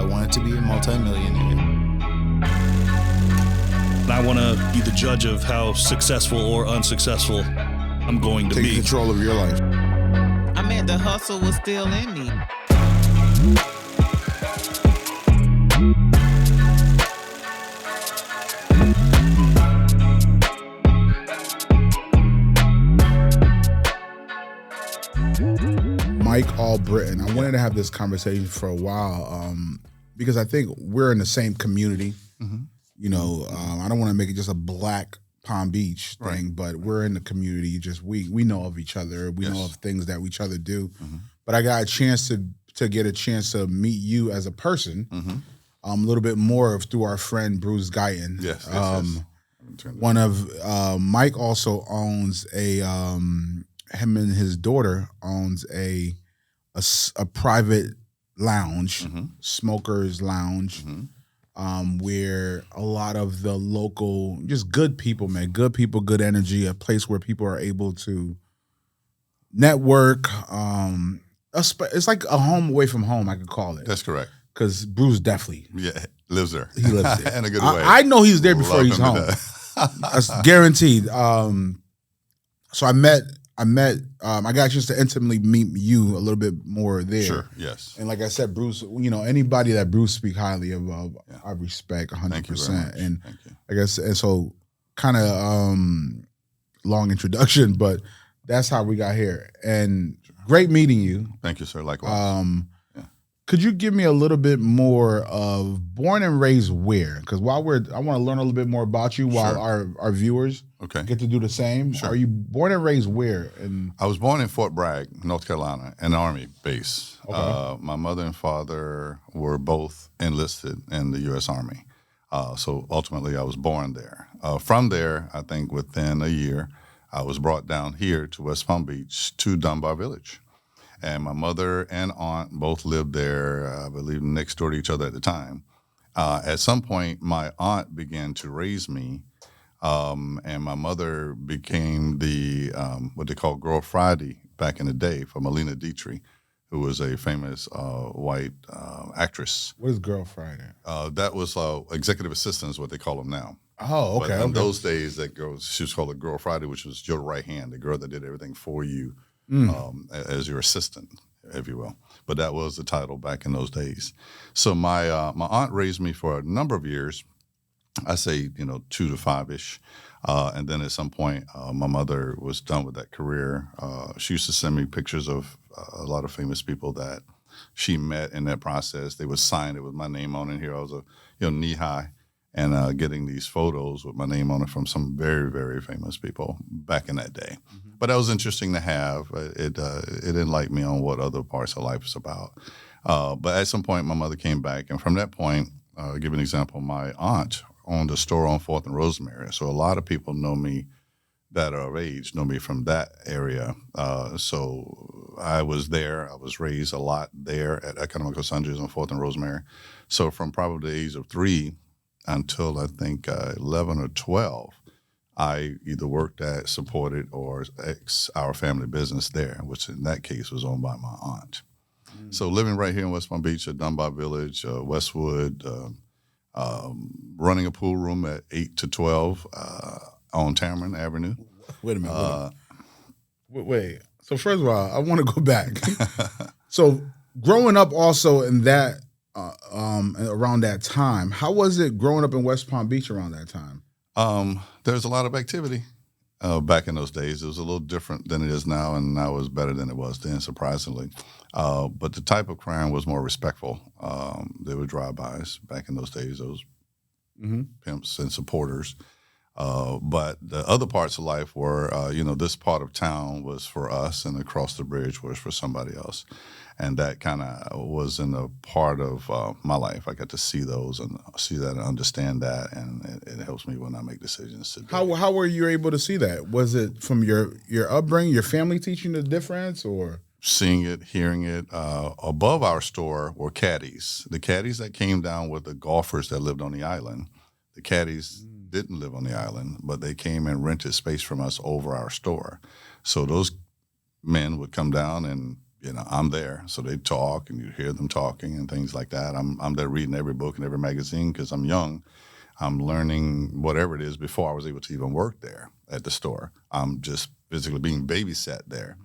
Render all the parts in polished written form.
wanted to be a multimillionaire. And I want to be the judge of how successful or unsuccessful I'm going to Take be. control of your life. I mean, the hustle was still in me. Mike Albritton. I wanted to have this conversation for a while because I think we're in the same community. Mm-hmm. You know, I don't want to make it just a black Palm Beach thing, but we're in the community. Just we know of each other. We know of things that each other do. Mm-hmm. But I got a chance to get a chance to meet you as a person a little bit more through our friend Bruce Guyton. Yes. One of Mike also owns him and his daughter owns a private lounge, smokers lounge, where a lot of the local, just good people, man, good people, good energy, a place where people are able to network. It's like a home away from home, I could call it. That's correct. Because Bruce definitely lives there. He lives there. In a good way. I know he's there before Love he's him to home. death. That's guaranteed. So I got a chance to intimately meet you a little bit more there. Sure, yes. And like I said, Bruce, you know, anybody that Bruce speak highly of, I respect 100%. Thank you very much. And Thank you. I guess, and so kind of long introduction, but that's how we got here. And great meeting you. Thank you, sir. Likewise. Could you give me a little bit more of born and raised where? Because I want to learn a little bit more about you while our viewers get to do the same. Sure. Are you born and raised where? I was born in Fort Bragg, North Carolina, an Army base. Okay. My mother and father were both enlisted in the U.S. Army. So ultimately, I was born there. From there, I think within a year, I was brought down here to West Palm Beach to Dunbar Village. And my mother and aunt both lived there, I believe, next door to each other at the time. At some point, my aunt began to raise me, and my mother became the what they call Girl Friday back in the day for Melina Dietrich, who was a famous white actress. What is Girl Friday? That was executive assistant is what they call them now. Oh, okay. But in those days, she was called a Girl Friday, which was your right hand, the girl that did everything for you. As your assistant, if you will. But that was the title back in those days. So my aunt raised me for a number of years. I say, 2 to 5-ish. And then at some point, my mother was done with that career. She used to send me pictures of a lot of famous people that she met in that process. They would sign it with my name on it. Here I was knee high. And getting these photos with my name on it from some very, very famous people back in that day. Mm-hmm. But that was interesting to have. It enlightened me on what other parts of life is about. But at some point, my mother came back. And from that point, I'll give you an example. My aunt owned a store on 4th and Rosemary. So a lot of people know me that are of age, know me from that area. So I was there. I was raised a lot there at Economical Sundries on 4th and Rosemary. So from probably the age of 3 until I think 11 or 12, I either worked at, supported, or our family business there, which in that case was owned by my aunt. So living right here in West Palm Beach at Dunbar Village, Westwood, running a pool room at 8 to 12 on Tamarind Avenue. Wait a minute. Wait. So first of all, I want to go back. So growing up also in that, around that time, how was it growing up in West Palm Beach around that time? There was a lot of activity back in those days. It was a little different than it is now, and now it's better than it was then, surprisingly. But the type of crime was more respectful. There were drive-bys back in those days, those pimps and supporters. But the other parts of life were, this part of town was for us, and across the bridge was for somebody else. And that kind of was in a part of my life. I got to see those and see that and understand that, and it helps me when I make decisions today. How were you able to see that? Was it from your upbringing, your family teaching the difference, or? Seeing it, hearing it. Above our store were caddies. The caddies that came down with the golfers that lived on the island. The caddies didn't live on the island, but they came and rented space from us over our store. So those men would come down and I'm there. So they talk and you hear them talking and things like that. I'm there reading every book and every magazine because I'm young. I'm learning whatever it is before I was able to even work there at the store. I'm just physically being babysat there.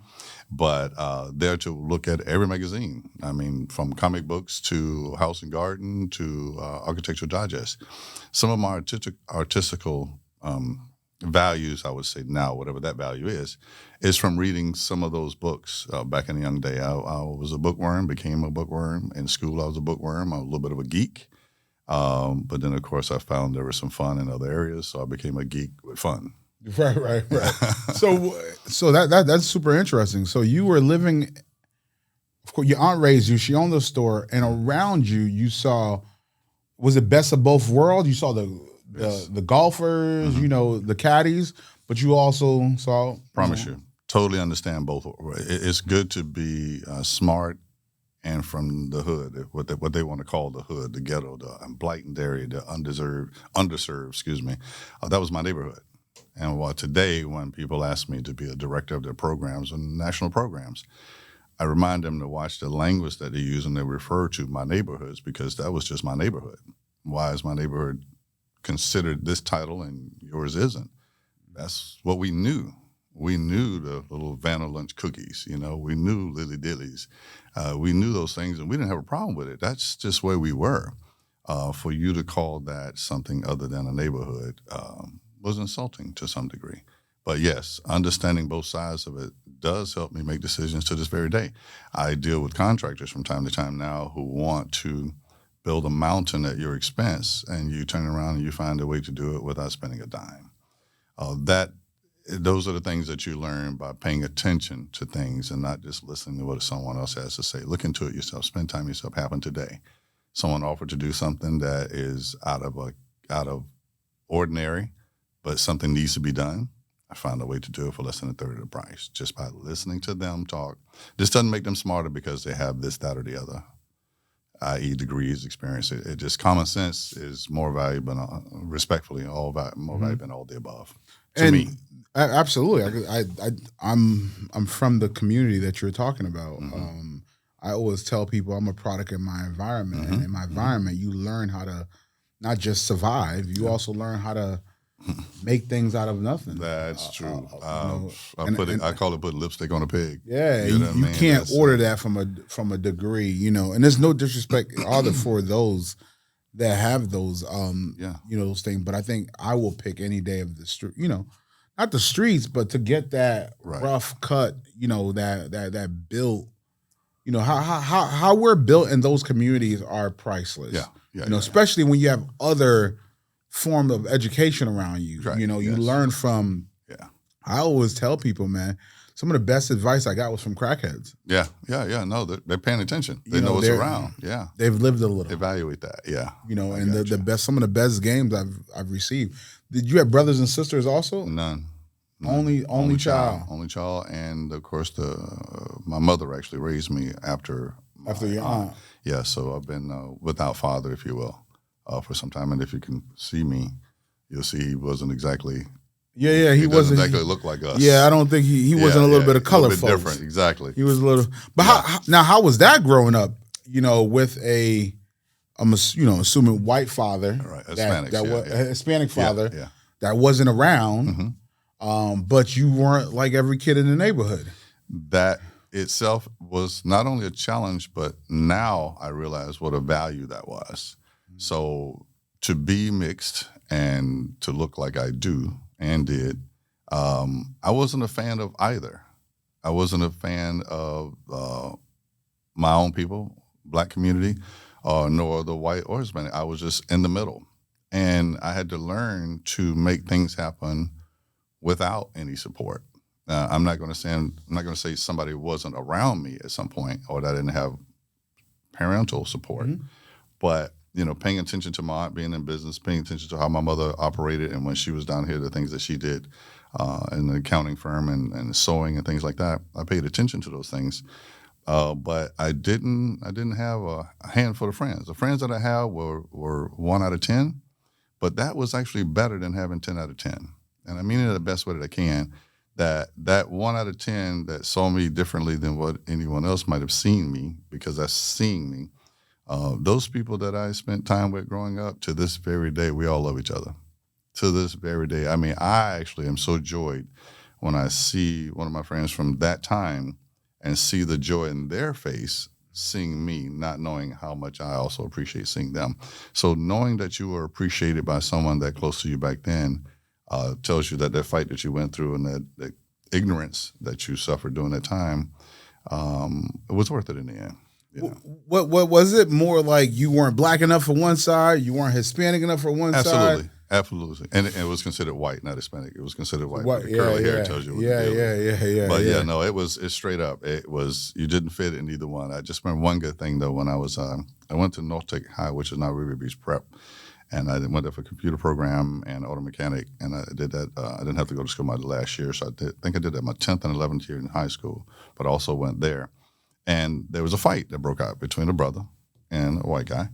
But there to look at every magazine. I mean, from comic books to House and Garden to Architectural Digest. Some of my artistical values, I would say now, whatever that value is from reading some of those books back in a young day. I was a bookworm, became a bookworm. In school, I was a bookworm. I was a little bit of a geek. But then, of course, I found there was some fun in other areas, so I became a geek with fun. Right. So that's super interesting. So you were living, of course, your aunt raised you. She owned the store, and around you, you saw, was it best of both worlds? You saw the golfers, the caddies, but you also saw. Promise you, totally understand both. It's good to be smart and from the hood, what they want to call the hood, the ghetto, the blighted area, the underserved. Excuse me, that was my neighborhood. And while today, when people ask me to be a director of their programs and national programs, I remind them to watch the language that they use and they refer to my neighborhoods because that was just my neighborhood. Why is my neighborhood considered this title and yours isn't? That's what we knew. We knew the little Vanna Lunch cookies, we knew Lily Dillies. We knew those things and we didn't have a problem with it. That's just where we were. For you to call that something other than a neighborhood was insulting to some degree. But yes, understanding both sides of it does help me make decisions to this very day. I deal with contractors from time to time now who want to build a mountain at your expense, and you turn around and you find a way to do it without spending a dime. Those are the things that you learn by paying attention to things and not just listening to what someone else has to say. Look into it yourself. Spend time yourself. Happened today. Someone offered to do something that is out of ordinary, but something needs to be done. I found a way to do it for less than a third of the price just by listening to them talk. This doesn't make them smarter because they have this, that, or the other, i.e. degrees, experience. It just common sense is more valuable, respectfully, more valuable than all the above. To me. Absolutely. I'm from the community that you're talking about. I always tell people I'm a product of my environment. And in my environment, you learn how to not just survive, you also learn how to make things out of nothing. That's true. I call it putting lipstick on a pig. Yeah, you can't order that from a degree, and there's no disrespect either for those that have those, those things. But I think I will pick any day of the street, not the streets, but to get that rough cut, that built, how we're built in those communities are priceless. Especially when you have other form of education around you. Right. You learn from. Yeah. I always tell people, man, some of the best advice I got was from crackheads. Yeah. No, they're paying attention. They know what's around. Yeah. They've lived a little. Evaluate that. Yeah. And the best, some of the best games I've received. Did you have brothers and sisters also? None. Only child. Only child, and of course my mother actually raised me after your aunt. Yeah. So I've been without father, if you will. For some time, and if you can see me, you'll see he wasn't exactly. Yeah, he wasn't exactly look like us. Yeah, I don't think he wasn't a little bit of color. A little bit different, exactly. He was a little. But how was that growing up? With I'm assuming white father, right? A Hispanic father that wasn't around, but you weren't like every kid in the neighborhood. That itself was not only a challenge, but now I realize what a value that was. So to be mixed and to look like I do and did, I wasn't a fan of either. I wasn't a fan of my own people, black community, nor the white or Hispanic. I was just in the middle. And I had to learn to make things happen without any support. I'm not going to say somebody wasn't around me at some point or that I didn't have parental support, but paying attention to my aunt being in business, paying attention to how my mother operated, and when she was down here, the things that she did in the accounting firm and sewing and things like that. I paid attention to those things, but I didn't have a handful of friends. The friends that I had were 1 out of 10, but that was actually better than having 10 out of 10. And I mean it in the best way that I can. that 1 out of 10 that saw me differently than what anyone else might have seen me, because that's seeing me. Those people that I spent time with growing up, to this very day, we all love each other. To this very day. I mean, I actually am so joyed when I see one of my friends from that time and see the joy in their face seeing me, not knowing how much I also appreciate seeing them. So knowing that you were appreciated by someone that close to you back then tells you that that fight that you went through and that ignorance that you suffered during that time, it was worth it in the end. You know? What was it more like you weren't black enough for one side, you weren't Hispanic enough for one side? Absolutely. And it was considered white, not Hispanic. It was considered white. What? Curly hair tells you what yeah, the deal is. But yeah, no, it's straight up. It was, you didn't fit in either one. I just remember one good thing though, when I was, I went to North Tech High, which is now Ruby Beach Prep. And I went there for computer program and auto mechanic. And I did that. I didn't have to go to school my last year. So I think I did that my 10th and 11th year in high school, but I also went there. And there was a fight that broke out between a brother and a white guy.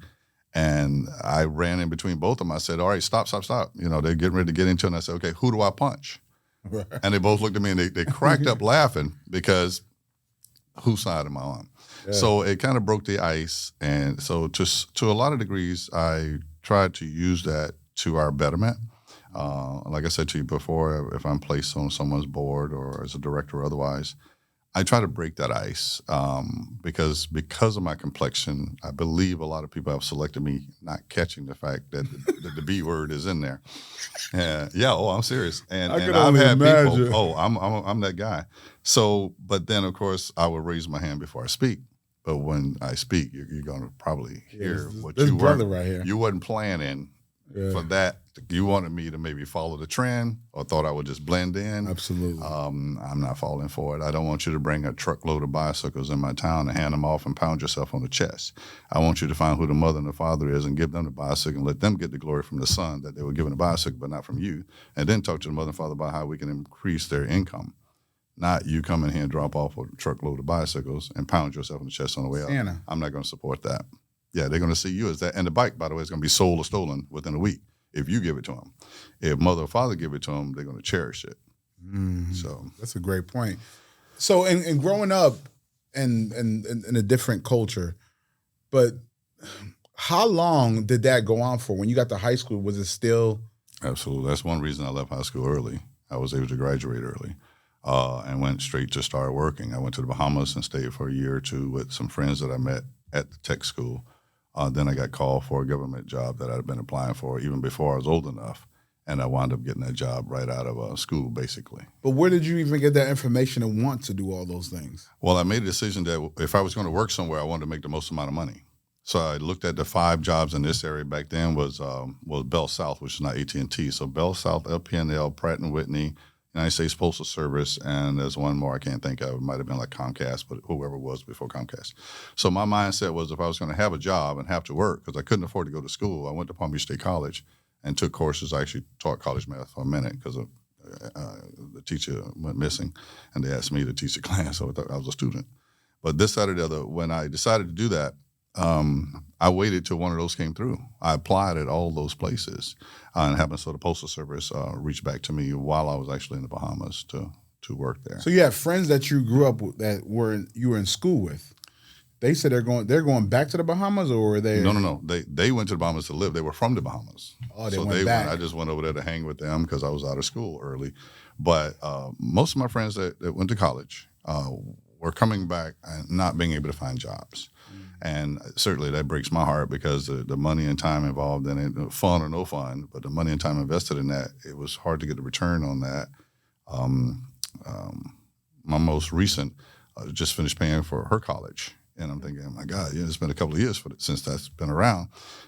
And I ran in between both of them. I said, all right, stop. You know, they're getting ready to get into it. And I said, okay, who do I punch? Right. And they both looked at me and they cracked up laughing because whose side am I on? Yeah. So it kind of broke the ice. And so to a lot of degrees, I tried to use that to our betterment. Like I said to you before, if I'm placed on someone's board or as a director or otherwise, I try to break that ice because of my complexion. I believe a lot of people have selected me, not catching the fact that the B word is in there. I'm serious. And I've had imagine. People. I'm that guy. So, but then of course I would raise my hand before I speak. But when I speak, you're going to probably hear what you were. Right here. You wasn't planning for that. You wanted me to maybe follow the trend or thought I would just blend in. Absolutely. I'm not falling for it. I don't want you to bring a truckload of bicycles in my town and hand them off and pound yourself on the chest. I want you to find who the mother and the father is and give them the bicycle and let them get the glory from the son that they were given a bicycle, but not from you. And then talk to the mother and father about how we can increase their income. Not you come in here and drop off a truckload of bicycles and pound yourself on the chest on the way out. Anna. I'm not going to support that. Yeah, they're going to see you as that. And the bike, by the way, is going to be sold or stolen within a week if you give it to them. If mother or father give it to them, they're going to cherish it. Mm-hmm. So that's a great point. So in growing up in a different culture, but how long did that go on for? When you got to high school, was it still? Absolutely. That's one reason I left high school early. I was able to graduate early. And went straight to start working. I went to the Bahamas and stayed for a year or two with some friends that I met at the tech school. Then I got called for a government job that I'd been applying for even before I was old enough. And I wound up getting that job right out of school, basically. But where did you even get that information and want to do all those things? Well, I made a decision that if I was going to work somewhere, I wanted to make the most amount of money. So I looked at the 5 jobs in this area back then was Bell South, which is now AT&T. So Bell South, LPNL, Pratt & Whitney, United States Postal Service, and there's one more I can't think of. It might have been like Comcast, but whoever it was before Comcast. So my mindset was if I was going to have a job and have to work, because I couldn't afford to go to school, I went to Palm Beach State College and took courses. I actually taught college math for a minute because the teacher went missing, and they asked me to teach a class, so I thought I was a student. But this side or the other, when I decided to do that, I waited till one of those came through. I applied at all those places, and happened so the Postal Service reached back to me while I was actually in the Bahamas to work there. So you have friends that you grew up with that you were in school with. They said they're going back to the Bahamas, or were they? No. They went to the Bahamas to live. They were from the Bahamas. Oh, they went back. I just went over there to hang with them because I was out of school early. But most of my friends that went to college were coming back and not being able to find jobs. And certainly that breaks my heart because the money and time involved in it, fun or no fun, but the money and time invested in that, it was hard to get the return on that. My most recent just finished paying for her college. And I'm thinking, oh my God, it's been a couple of years since that's been around,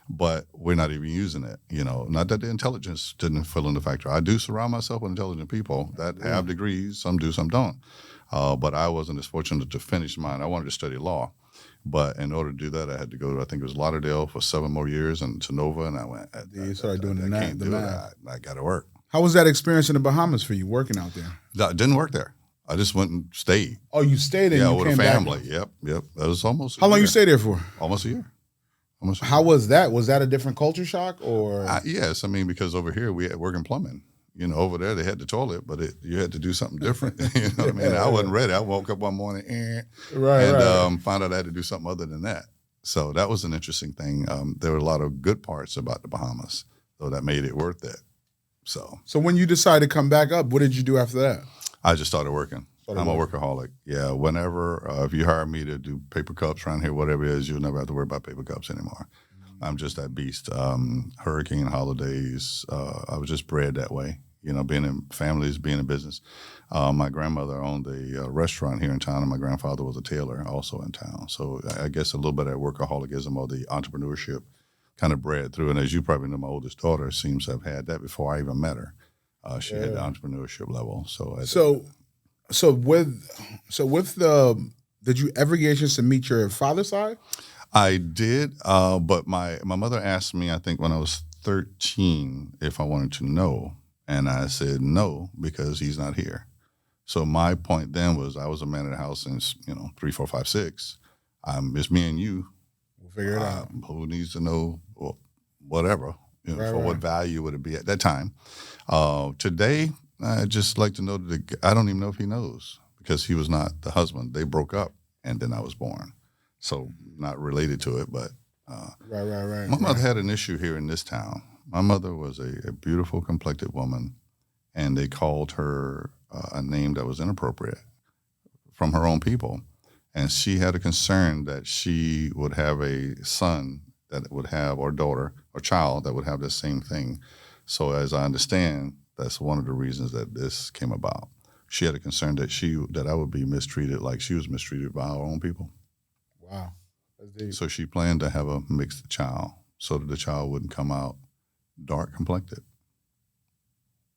but we're not even using it. Not that the intelligence didn't fill in the factor. I do surround myself with intelligent people that have degrees. Some do, some don't. But I wasn't as fortunate to finish mine. I wanted to study law. But in order to do that, I had to go to, I think it was Lauderdale for 7 more years and to Nova. And I went, you started doing the math. I got to work. How was that experience in the Bahamas for you, working out there? I didn't work there. I just went and stayed. Oh, you stayed and you with came a family. Back? Yep. That was almost How long you stayed there for? Almost a year. How was that? Was that a different culture shock or? Yes. I mean, because over here we work in plumbing. over there they had the toilet, but you had to do something different. You know what I mean? I wasn't ready. I woke up one morning and found out I had to do something other than that. So that was an interesting thing. There were a lot of good parts about the Bahamas, so that made it worth it. So when you decided to come back up, what did you do after that? I just started working. I'm a workaholic. Yeah, whenever, if you hire me to do paper cups around here, whatever it is, you'll never have to worry about paper cups anymore. I'm just that beast. Hurricane holidays, I was just bred that way. Being in families, being in business. My grandmother owned a restaurant here in town, and my grandfather was a tailor also in town. So I guess a little bit of workaholism or the entrepreneurship kind of bred through. And as you probably know, my oldest daughter seems to have had that before I even met her. She had the entrepreneurship level. Did you ever get a chance to meet your father's side? I did, but my mother asked me, I think when I was 13, if I wanted to know. And I said no, because he's not here. So my point then was I was a man in the house since, 3, 4, 5, 6. It's me and you. We'll figure it out. Who needs to know whatever, what value would it be at that time. Today, I just like to know that I don't even know if he knows, because he was not the husband. They broke up, and then I was born. So not related to it, but right. My mother had an issue here in this town. My mother was a beautiful, complected woman, and they called her a name that was inappropriate from her own people. And she had a concern that she would have a son that would have, or daughter, or child that would have the same thing. So as I understand, that's one of the reasons that this came about. She had a concern that I would be mistreated like she was mistreated by our own people. Wow. That's deep. So she planned to have a mixed child so that the child wouldn't come out dark complected.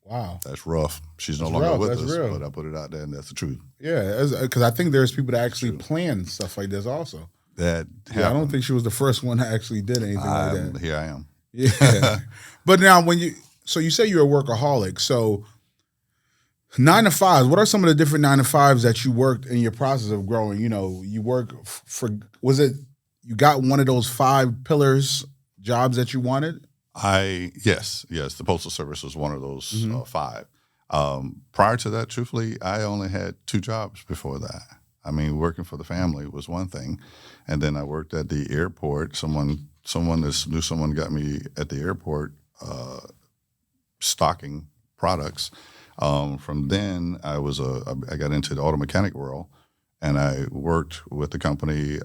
Wow. That's rough. She's no longer with us, but I put it out there, and that's the truth. Yeah, because I think there's people that actually plan stuff like this also. I don't think she was the first one that actually did anything like that. Here I am. Yeah. But now you say you're a workaholic, so 9 to 5s, what are some of the different 9 to 5s that you worked in your process of growing? You work you got one of those 5 pillars jobs that you wanted? Yes, the Postal Service was one of those 5. Prior to that, truthfully, I only had 2 jobs before that. I mean, working for the family was one thing, and then I worked at the airport. Someone that knew someone got me at the airport stocking products. From then, I got into the auto mechanic world, and I worked with the company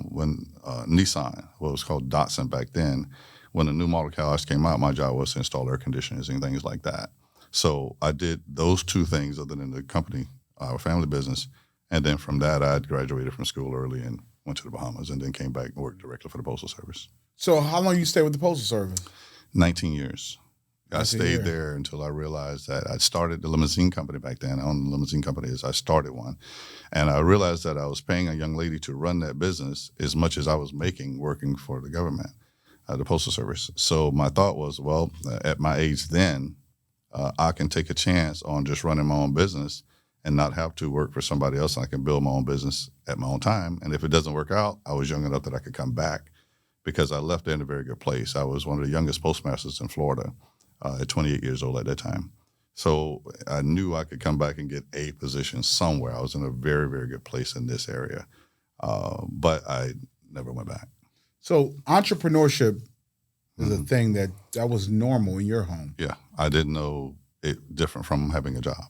when Nissan, what was called Datsun back then. When the new model cars came out, my job was to install air conditioners and things like that. So I did those 2 things other than the company, our family business. And then from that, I graduated from school early and went to the Bahamas, and then came back and worked directly for the Postal Service. So how long you stayed with the Postal Service? 19 years. I stayed there until I realized that I started the Limousine company back then. I owned the Limousine company as I started one. And I realized that I was paying a young lady to run that business as much as I was making working for the government, the Postal Service. So my thought was, well, at my age then, I can take a chance on just running my own business and not have to work for somebody else. And I can build my own business at my own time. And if it doesn't work out, I was young enough that I could come back, because I left there in a very good place. I was one of the youngest postmasters in Florida. At 28 years old at that time. So I knew I could come back and get a position somewhere. I was in a very, very good place in this area. But I never went back. So entrepreneurship is a thing that was normal in your home. Yeah. I didn't know it different from having a job.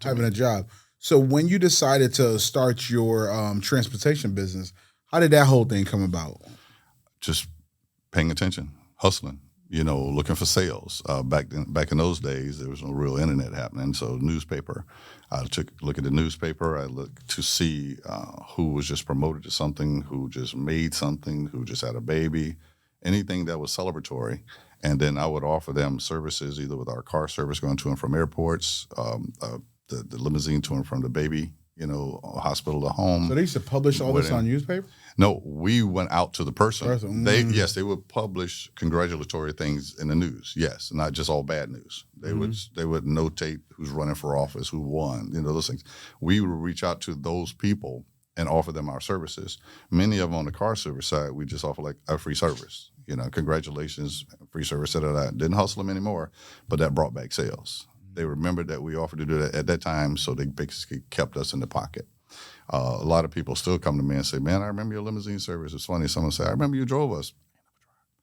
Having a job. So when you decided to start your transportation business, how did that whole thing come about? Just paying attention, hustling. Looking for sales. Back in those days, there was no real internet happening. So newspaper, I took a look at the newspaper. I looked to see who was just promoted to something, who just made something, who just had a baby, anything that was celebratory. And then I would offer them services, either with our car service going to and from airports, the limousine to and from the baby, hospital to home. So they used to publish all this on newspaper? No, we went out to the person. They would publish congratulatory things in the news. Yes, not just all bad news. They would notate who's running for office, who won, those things. We would reach out to those people and offer them our services. Many of them on the car service side, we just offer like a free service. Congratulations, free service, Didn't hustle them anymore, but that brought back sales. They remembered that we offered to do that at that time, so they basically kept us in the pocket. A lot of people still come to me and say, "Man, I remember your limousine service." It's funny. Someone say, "I remember you drove us."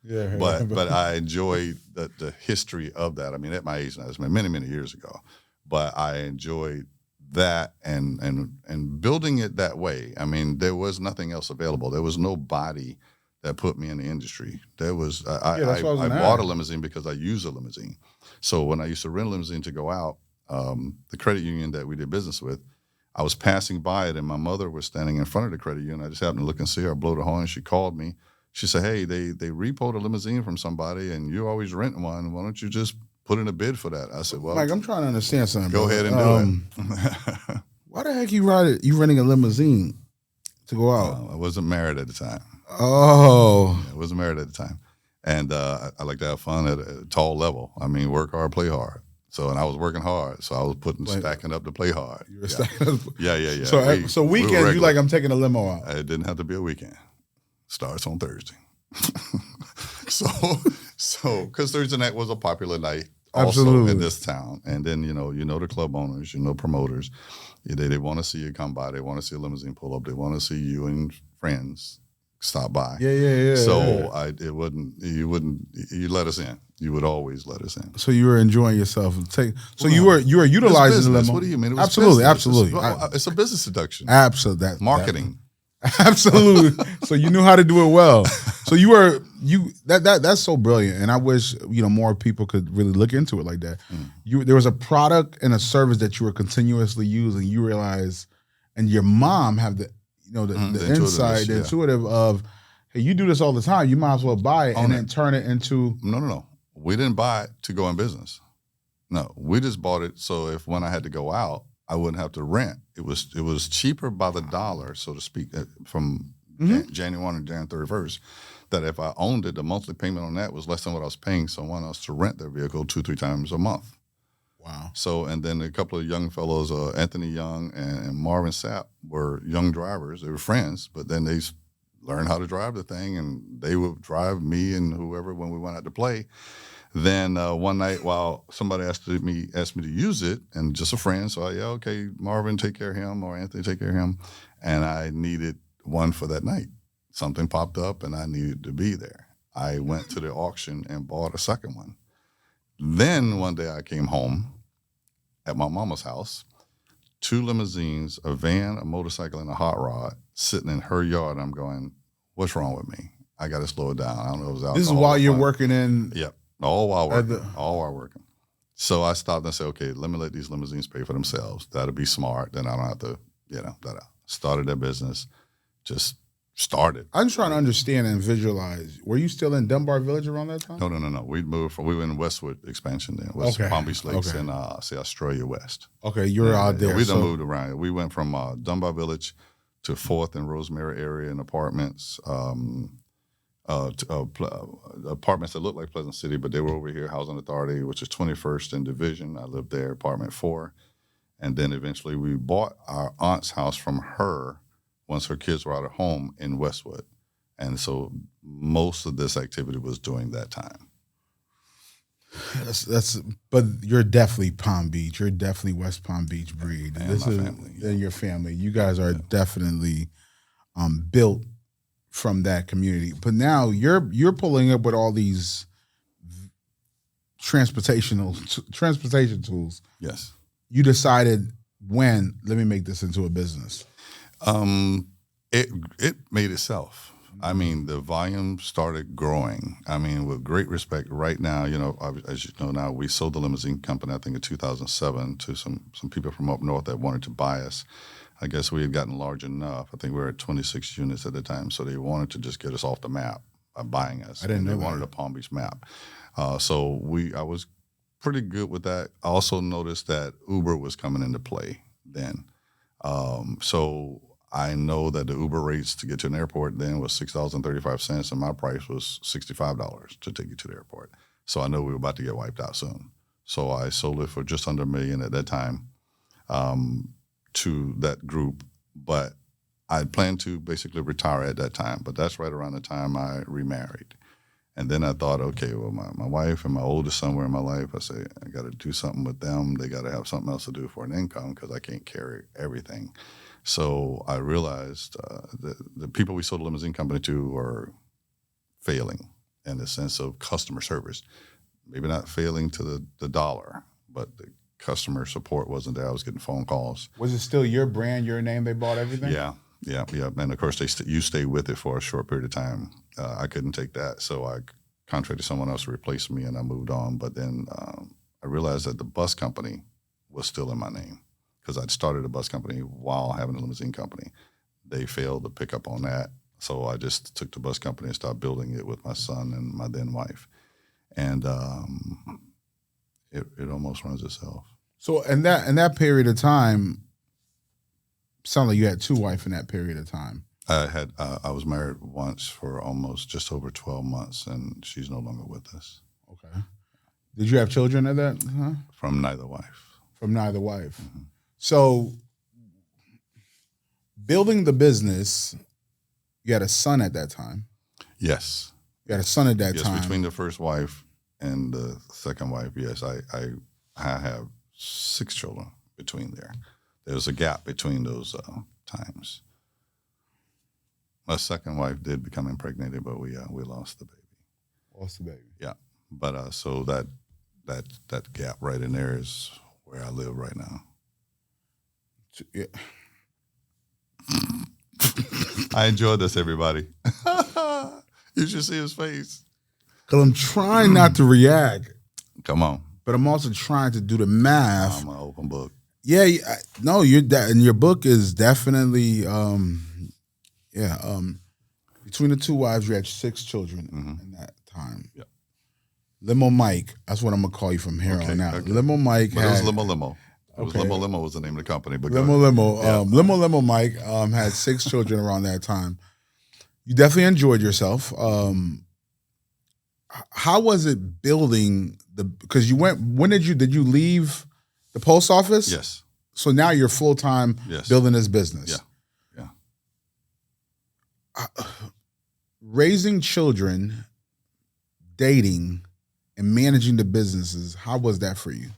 Yeah, But I enjoyed the history of that. I mean, at my age now, it's been many, many years ago. But I enjoyed that and building it that way. I mean, there was nothing else available. There was nobody that put me in the industry. There was I bought a limousine because I use a limousine. So when I used to rent a limousine to go out, the credit union that we did business with, I was passing by it, and my mother was standing in front of the credit union. I just happened to look and see her, blow the horn. She called me. She said, "Hey, they repoed a limousine from somebody, and you always rent one. Why don't you just put in a bid for that?" I said, "Well, Mike, I'm trying to understand something. Go ahead and do it." Why the heck you renting a limousine to go out? I wasn't married at the time. Oh. I wasn't married at the time. And I like to have fun at a tall level. I mean, work hard, play hard. So, and I was working hard. So I was stacking up to play hard. You were stacking up. Yeah. So weekends, you like, I'm taking a limo out. It didn't have to be a weekend. Starts on Thursday. so, because Thursday night was a popular night also in this town. And then, you know the club owners, promoters. They want to see you come by. They want to see a limousine pull up. They want to see you and friends stop by. Yeah. So you let us in. You would always let us in. So you were enjoying yourself. You were utilizing the limo. What do you mean? Absolutely. It's a business deduction. Absolutely. Marketing. Absolutely. So you knew how to do it well. So that's so brilliant. And I wish, more people could really look into it like that. There was a product and a service that you were continuously using. You realize, and your mom have the insight, the intuitive of, hey, you do this all the time. You might as well buy it and then turn it into. No. We didn't buy it to go in business. No, we just bought it so if when I had to go out, I wouldn't have to rent. It was cheaper by the dollar, so to speak, from January 1 and January 31st, that if I owned it, the monthly payment on that was less than what I was paying someone else to rent their vehicle 2-3 times a month. Wow. So, and then a couple of young fellows, Anthony Young and Marvin Sapp, were young drivers. They were friends, but then they learned how to drive the thing, and they would drive me and whoever when we went out to play. Then one night, while somebody asked me to use it, and just a friend, so okay, Marvin, take care of him, or Anthony, take care of him, and I needed one for that night. Something popped up, and I needed to be there. I went to the auction and bought a second one. Then one day I came home at my mama's house, 2 limousines, a van, a motorcycle, and a hot rod sitting in her yard. I'm going, what's wrong with me? I got to slow it down. I don't know if it was alcohol. This is while you're working in. Yep. All while working. So I stopped and said, okay, let me let these limousines pay for themselves. That'll be smart. Then I don't have to, started that business, just started. I'm trying to understand and visualize. Were you still in Dunbar Village around that time? No. We were in Westwood expansion then, Palm Beach Lakes and Australia West. Okay, you were out there. We done moved around. We went from Dunbar Village to 4th and Rosemary area in apartments, apartments that looked like Pleasant City, but they were over here, Housing Authority, which is 21st and Division. I lived there, apartment 4. And then eventually we bought our aunt's house from her once her kids were out of home in Westwood. And so most of this activity was during that time. But you're definitely Palm Beach. You're definitely West Palm Beach breed. And my family. Yeah. And your family. You guys are definitely built from that community. But now you're pulling up with all these transportation tools. Yes. You decided let me make this into a business. It made itself. I mean, the volume started growing. I mean, with great respect, right now, as you know now, we sold the limousine company, I think in 2007, to some people from up north that wanted to buy us. I guess we had gotten large enough. I think we were at 26 units at the time, so they wanted to just get us off the map by buying us. I didn't know they wanted a Palm Beach map. So I was pretty good with that. I also noticed that Uber was coming into play then. So I know that the Uber rates to get to an airport then was $6.35, and my price was $65 to take you to the airport. So I know we were about to get wiped out soon. So I sold it for just under $1 million at that time. To that group, but I planned to basically retire at that time. But that's right around the time I remarried. And then I thought, okay, well, my wife and my oldest son were in my life. I say, I got to do something with them. They got to have something else to do for an income because I can't carry everything. So I realized the people we sold the limousine company to were failing in the sense of customer service. Maybe not failing to the dollar, but the customer support wasn't there. I was getting phone calls. Was it still your brand, your name? They bought everything? Yeah. And of course, you stay with it for a short period of time. I couldn't take that, so I contracted someone else to replace me, and I moved on. But then I realized that the bus company was still in my name because I'd started a bus company while having a limousine company. They failed to pick up on that, so I just took the bus company and started building it with my son and my then wife. And it almost runs itself. So in that period of time, sounded like you had two wives in that period of time. I was married once for almost just over 12 months, and she's no longer with us. Okay. Did you have children at that? Huh? From neither wife. From neither wife. Mm-hmm. So building the business, you had a son at that time. Yes. You had a son at that time. Yes, between the first wife and the second wife, yes, I have 6 children between there. There's a gap between those times. My second wife did become impregnated, but we lost the baby. Lost the baby. Yeah, but so that gap right in there is where I live right now. Yeah. I enjoyed this, everybody. You should see his face. Because I'm trying not to react. Come on. But I'm also trying to do the math. I'm an open book. Yeah, no, and your book is definitely, between the two wives, you had 6 children in that time. Yep. Limo Mike, that's what I'm going to call you from here on out. Okay. Limo Mike. But it was Limo. It was Okay. Limo was the name of the company. But Limo. Yeah. Limo Mike had 6 children around that time. You definitely enjoyed yourself. How was it building because when did you leave the post office? Yes. So now you're full-time building this business. Yeah. Raising children, dating, and managing the businesses, how was that for you?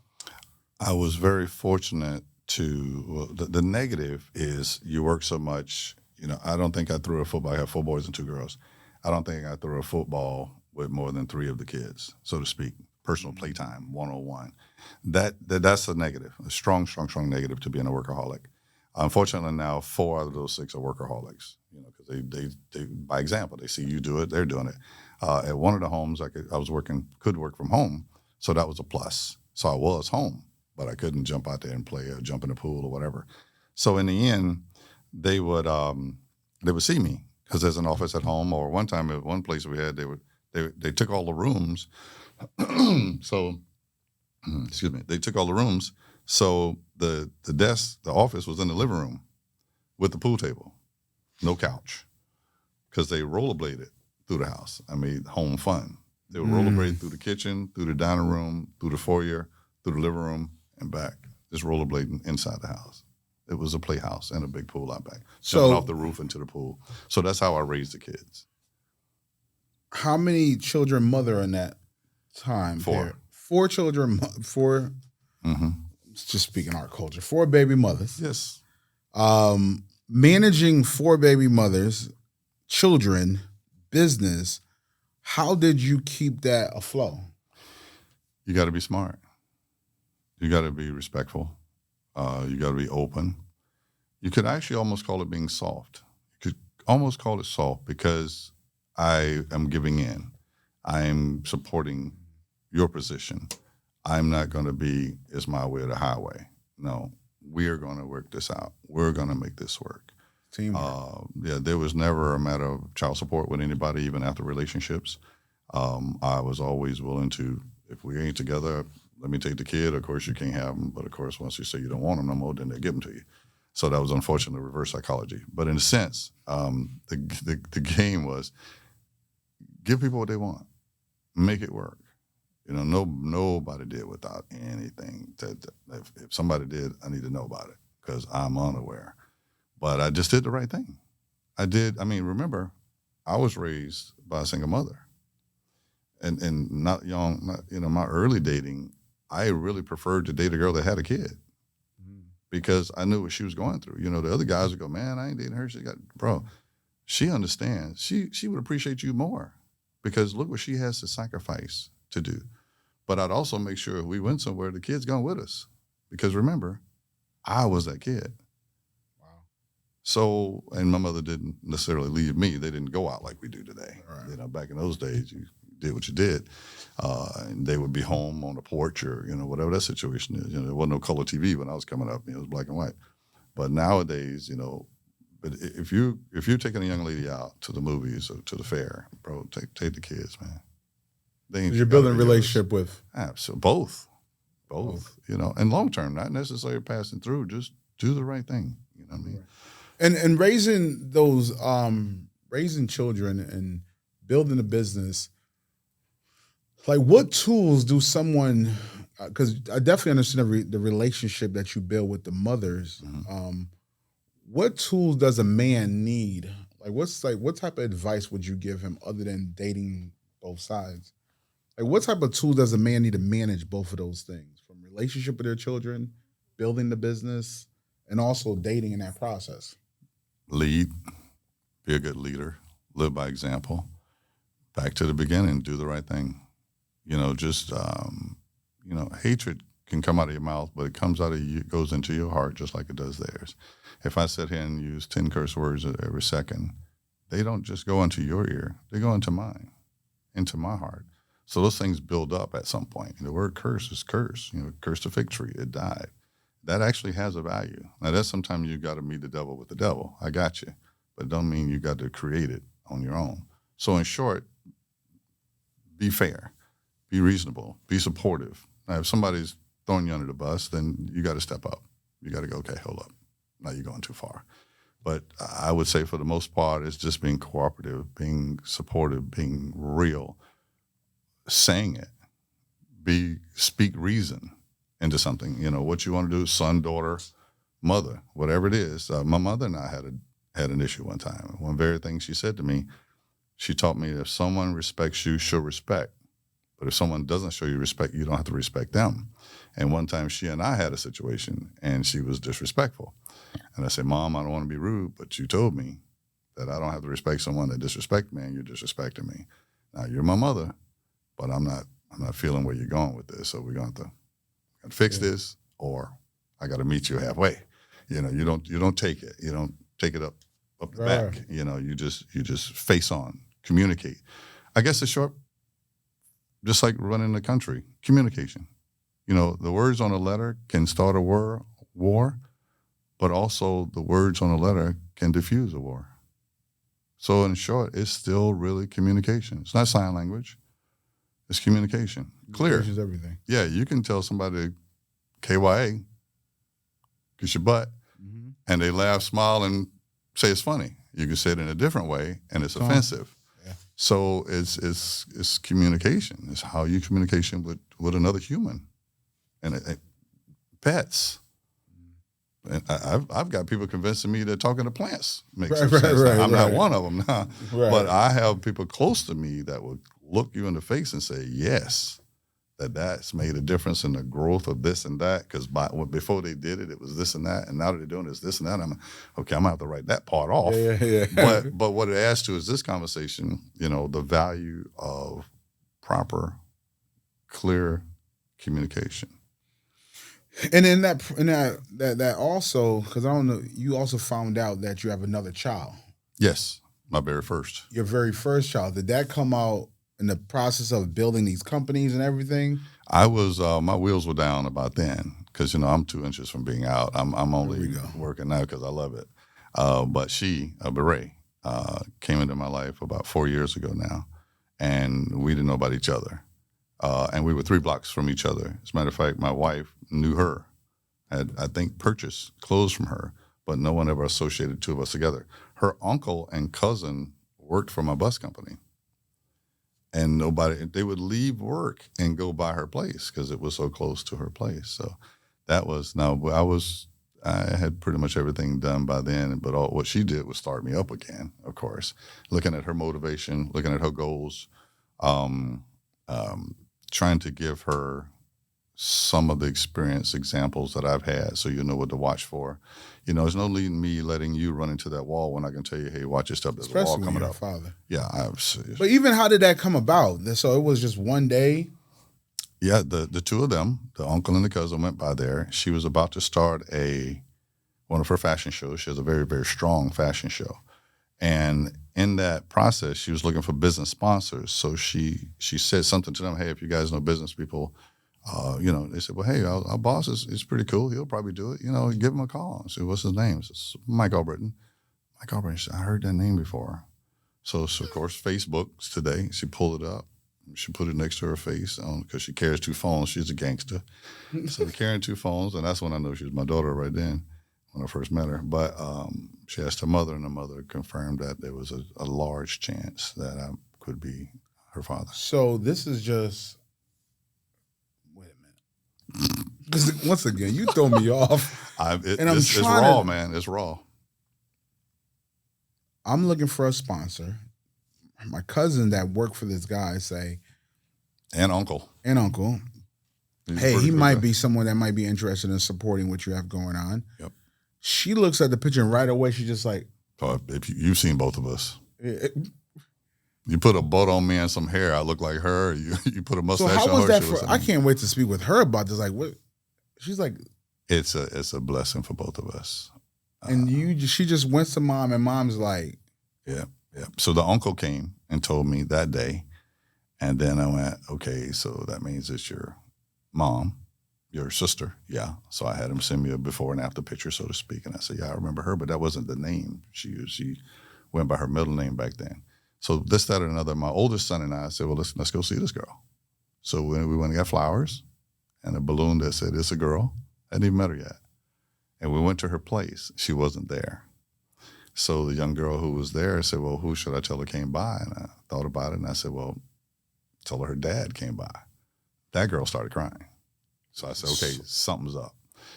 I was very fortunate the negative is you work so much. I don't think I threw a football. I have 4 boys and 2 girls. I don't think I threw a football with more than 3 of the kids, so to speak. Personal playtime, 101. That's a negative, a strong negative to being a workaholic. Unfortunately, now 4 out of those 6 are workaholics. Because they by example, they see you do it, they're doing it. At one of the homes, I could work from home, so that was a plus. So I was home, but I couldn't jump out there and play or jump in the pool or whatever. So in the end, they would see me because there's an office at home. Or one time at one place we had, they took all the rooms. So, excuse me, they took all the rooms. So the desk, the office was in the living room with the pool table, no couch, because they rollerbladed through the house. I mean, home fun. They would rollerblade through the kitchen, through the dining room, through the foyer, through the living room, and back. Just rollerblading inside the house. It was a playhouse and a big pool out back. Jumping off the roof into the pool. So that's how I raised the kids. How many children mother in that time? 4. 4 children, 4. Just speaking our culture, 4 baby mothers. Yes. Managing 4 baby mothers, children, business. How did you keep that afloat? You got to be smart. You got to be respectful. You got to be open. You could actually almost call it being soft. You could almost call it soft because I am giving in. I am supporting your position. I'm not going to be, it's my way or the highway. No, we are going to work this out. We're going to make this work. Teamwork. There was never a matter of child support with anybody, even after relationships. I was always willing to, if we ain't together, let me take the kid. Of course, you can't have them. But of course, once you say you don't want them no more, then they give them to you. So that was unfortunately reverse psychology. But in a sense, the game was give people what they want, make it work. Nobody did without anything. If somebody did, I need to know about it because I'm unaware. But I just did the right thing. I did. I mean, remember, I was raised by a single mother. and not young, my early dating, I really preferred to date a girl that had a kid because I knew what she was going through. The other guys would go, man, I ain't dating her. She understands. She would appreciate you more because look what she has to sacrifice to do. But I'd also make sure if we went somewhere, the kid's going with us because remember, I was that kid. Wow. So, and my mother didn't necessarily leave me. They didn't go out like we do today. Right. Back in those days, you did what you did. And they would be home on the porch or, whatever that situation is. There wasn't no color TV when I was coming up. It was black and white. But nowadays, but if you're taking a young lady out to the movies or to the fair, bro, take the kids, man. You're building a relationship with. Absolutely. Both. And long term, not necessarily passing through, just do the right thing. You know what I mean? And raising those, raising children and building a business, like what tools do someone, because I definitely understand the relationship that you build with the mothers. Mm-hmm. What tools does a man need? What type of advice would you give him other than dating both sides? What type of tools does a man need to manage both of those things, from relationship with their children, building the business, and also dating in that process? Lead, be a good leader, live by example. Back to the beginning, do the right thing. Hatred can come out of your mouth, but it comes out of you, goes into your heart just like it does theirs. If I sit here and use 10 curse words every second, they don't just go into your ear, they go into mine, into my heart. So those things build up at some point. The word curse is curse. Curse the fig tree, it died. That actually has a value. Now, that's sometimes you got to meet the devil with the devil. I got you. But it don't mean you got to create it on your own. So in short, be fair, be reasonable, be supportive. Now, if somebody's throwing you under the bus, then you got to step up. You got to go, okay, hold up. Now you're going too far. But I would say for the most part, it's just being cooperative, being supportive, being real, saying it, speak reason into something. What you want to do, son, daughter, mother, whatever it is. My mother and I had an issue one time. One very thing she said to me, she taught me if someone respects you, show respect. But if someone doesn't show you respect, you don't have to respect them. And one time she and I had a situation and she was disrespectful. And I said, Mom, I don't want to be rude, but you told me that I don't have to respect someone that disrespects me and you're disrespecting me. Now you're my mother, but I'm not feeling where you're going with this. So we're going to fix this, or I got to meet you halfway. You don't take it. You don't take it up the back. You just face on, communicate. I guess it's short, just like running the country, communication. The words on a letter can start a war, but also the words on a letter can diffuse a war. So in short, it's still really communication. It's not sign language. It's communication. Clear. Communication is everything. Yeah, you can tell somebody KYA, kiss your butt, and they laugh, smile, and say it's funny. You can say it in a different way, and it's offensive. Yeah. So it's communication. It's how you communication with another human, and pets. And I've got people convincing me that talking to plants makes sense. I'm not one of them now, but I have people close to me that would look you in the face and say, yes, that's made a difference in the growth of this and that, because before they did it, it was this and that, and now that they're doing it, it's this and that. I'm going to have to write that part off. Yeah. But what it adds to is this conversation, the value of proper, clear communication. And in that also, because I don't know, you also found out that you have another child. Yes, my very first. Your very first child. Did that come out in the process of building these companies and everything? I was my wheels were down about then because I'm 2 inches from being out. I'm only working now because I love it. But she, Beret, came into my life about 4 years ago now, and we didn't know about each other. And we were 3 blocks from each other. As a matter of fact, my wife knew her, had, I think, purchased clothes from her, but no one ever associated 2 of us together. Her uncle and cousin worked for my bus company. And they would leave work and go by her place because it was so close to her place. So that was, I had pretty much everything done by then, but what she did was start me up again, of course, looking at her motivation, looking at her goals, trying to give her some of the experience examples that I've had, so you know what to watch for. There's no leading me letting you run into that wall when I can tell you, hey, watch your step. There's a wall Especially when coming you're a up. father. Yeah, But even how did that come about? So it was just one day? Yeah, the two of them, the uncle and the cousin, went by there. She was about to start one of her fashion shows. She has a very, very strong fashion show. And in that process, she was looking for business sponsors. So she said something to them, hey, if you guys know business people, they said, well, hey, our boss is pretty cool. He'll probably do it. Give him a call. I said, what's his name? It's Mike Albritton. Mike Albritton. She said, I heard that name before. So of course, Facebook's today. She pulled it up. She put it next to her face because she carries two phones. She's a gangster. So they're carrying two phones, and that's when I know she was my daughter right then when I first met her. But she asked her mother, and her mother confirmed that there was a large chance that I could be her father. So this is just... Wait a minute. Because once again, you throw me off. It's raw, man. It's raw. I'm looking for a sponsor. My cousin that worked for this guy say... And uncle. Hey, he might be someone that might be interested in supporting what you have going on. Yep. She looks at the picture and right away she's just like... If you've seen both of us. You put a butt on me and some hair, I look like her. You put a mustache on her. So how was that I can't wait to speak with her about this. Like, what? She's like... It's a blessing for both of us. And she just went to mom, and mom's like... Yeah. So the uncle came and told me that day. And then I went, okay, so that means it's your mom, your sister. Yeah. So I had him send me a before and after picture, so to speak. And I said, yeah, I remember her, but that wasn't the name. She went by her middle name back then. So this, that, and another. My oldest son and I said, well, let's go see this girl. So we went and got flowers and a balloon that said, it's a girl. I hadn't even met her yet. And we went to her place. She wasn't there. So the young girl who was there said, well, who should I tell her came by? And I thought about it, and I said, well, tell her dad came by. That girl started crying. So I said, okay, something's up.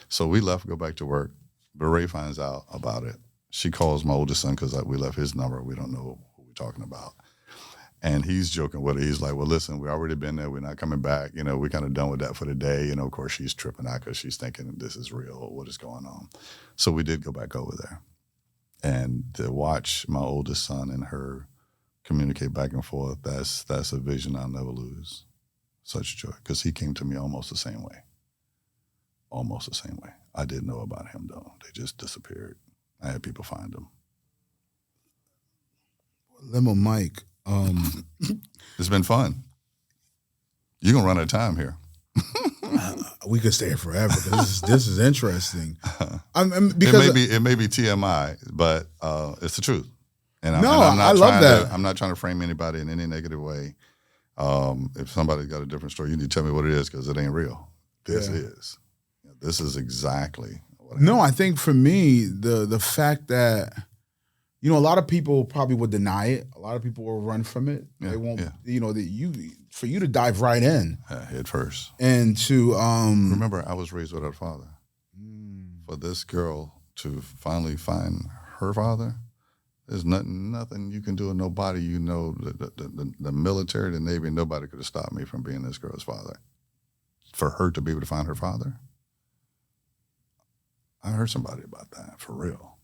So we left, go back to work. Beret finds out about it. She calls my oldest son because we left his number. We don't know who we're talking about. And he's joking with her. He's like, well, listen, we already been there. We're not coming back. We're kind of done with that for the day. Of course, she's tripping out because she's thinking this is real. What is going on? So we did go back over there. And to watch my oldest son and her communicate back and forth, that's a vision I'll never lose. Such joy. Because he came to me almost the same way. Almost the same way. I didn't know about him, though. They just disappeared. I had people find them. Limo Mike. It's been fun. You're going to run out of time here. We could stay here forever. This is interesting. Because it may be TMI, but it's the truth. And I love that. I'm not trying to frame anybody in any negative way. If somebody's got a different story, you need to tell me what it is because it ain't real. This is. This is exactly what I think for me, the fact that, a lot of people probably would deny it. A lot of people will run from it. Yeah, they won't, for you to dive right in. Head first. And to... Remember, I was raised without a father. For this girl to finally find her father, there's nothing you can do and nobody, the military, the Navy, nobody could have stopped me from being this girl's father. For her to be able to find her father, I heard somebody about that, for real.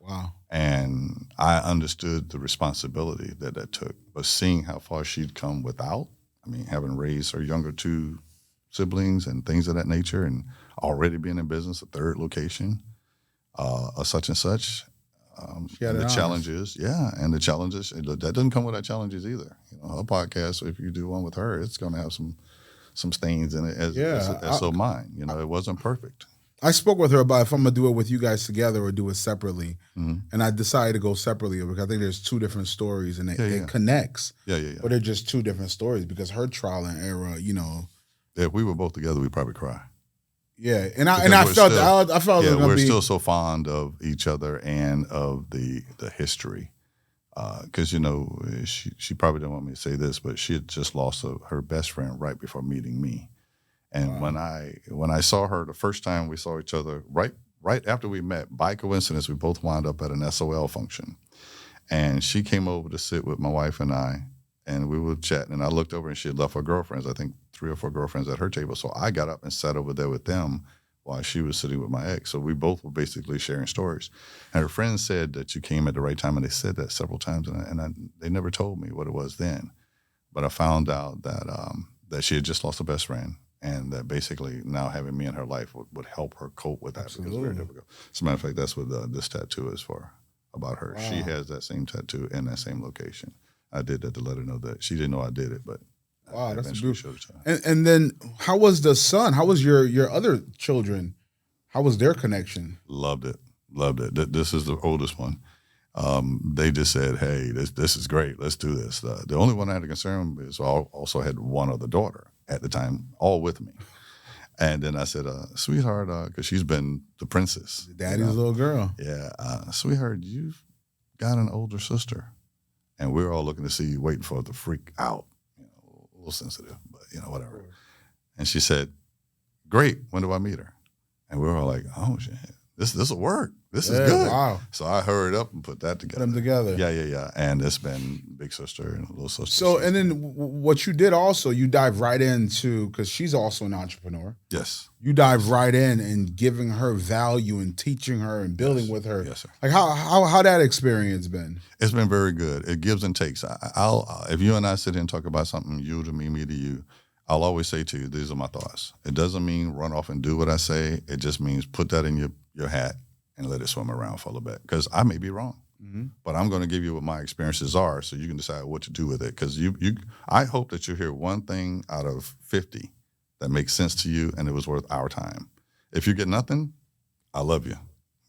Wow. And I understood the responsibility that took. But seeing how far she'd come without, having raised her younger two siblings and things of that nature and already being in business, a third location, a such and such. And the challenges, and the challenges, that doesn't come without challenges either. Her podcast, if you do one with her, it's going to have some stains in it, as so mine. It wasn't perfect. I spoke with her about if I'm going to do it with you guys together or do it separately. Mm-hmm. And I decided to go separately because I think there's two different stories and it connects. Yeah. But they're just two different stories because her trial and error, If we were both together, we'd probably cry. Yeah. And I felt we're still so fond of each other and of the history. Because, she probably didn't want me to say this, but she had just lost her best friend right before meeting me. And when I saw her the first time we saw each other, right after we met, by coincidence, we both wound up at an SOL function. And she came over to sit with my wife and I, and we were chatting, and I looked over, and she had left her girlfriends, I think 3 or 4 girlfriends at her table. So I got up and sat over there with them while she was sitting with my ex. So we both were basically sharing stories. And her friends said that you came at the right time, and they said that several times, they never told me what it was then. But I found out that she had just lost a best friend, and that basically now having me in her life would help her cope with that. Absolutely. Because it's very difficult. As a matter of fact, that's what this tattoo is for, about her. Wow. She has that same tattoo in that same location. I did that to let her know that. She didn't know I did it, but wow, I that's eventually beautiful. showed it to her. And then how was the son? How was your other children? How was their connection? Loved it. This is the oldest one. They just said, hey, this is great. Let's do this. The only one I had a concern is I also had one other daughter at the time, all with me. And then I said, sweetheart, because she's been the princess. Daddy's little girl. Yeah. Sweetheart, you've got an older sister. And we're all looking to see you, waiting for it to freak out. A little sensitive, but, whatever. And she said, great. When do I meet her? And we were all like, oh, shit. This will work. This is good. Wow. So I hurried up and put that together. Put them together. Yeah. And it's been big sister and little sister. So, and then what you did also, you dive right into, because she's also an entrepreneur. Yes. You dive right in and giving her value and teaching her and building with her. Yes, sir. Like how that experience been? It's been very good. It gives and takes. I'll if you and I sit here and talk about something, you to me to you, I'll always say to you, these are my thoughts. It doesn't mean run off and do what I say. It just means put that in your hat and let it swim around for a little bit. Because I may be wrong, but I'm going to give you what my experiences are so you can decide what to do with it. Because I hope that you hear one thing out of 50 that makes sense to you and it was worth our time. If you get nothing, I love you.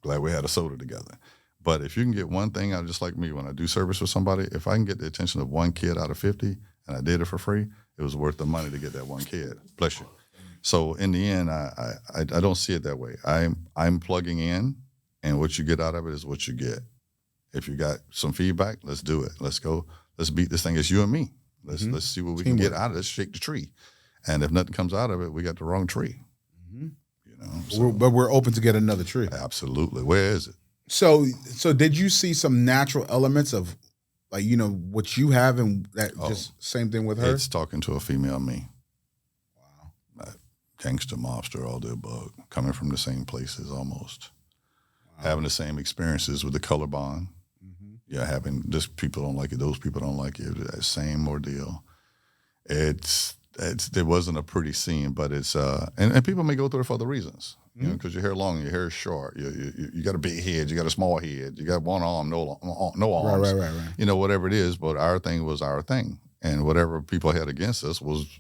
Glad we had a soda together. But if you can get one thing out, just like me, when I do service with somebody, if I can get the attention of one kid out of 50 and I did it for free, it was worth the money to get that one kid. Bless you. So in the end, I don't see it that way. I'm plugging in, and what you get out of it is what you get. If you got some feedback, let's do it. Let's go. Let's beat this thing. It's you and me. Let's see what we can get out of it. Let's shake the tree. And if nothing comes out of it, we got the wrong tree. But we're open to get another tree. Absolutely. Where is it? So did you see some natural elements of, like, what you have and that just same thing with her? It's talking to a female me. Wow. Gangster, mobster, all the above. Coming from the same places almost. Wow. Having the same experiences with the color bond. Yeah, having this people don't like it, those people don't like it. That same ordeal. There wasn't a pretty scene, but it's and people may go through it for other reasons. Because your hair long and your hair is short. You got a big head, you got a small head, you got one arm, no arms. Right. Whatever it is, but our thing was our thing. And whatever people had against us was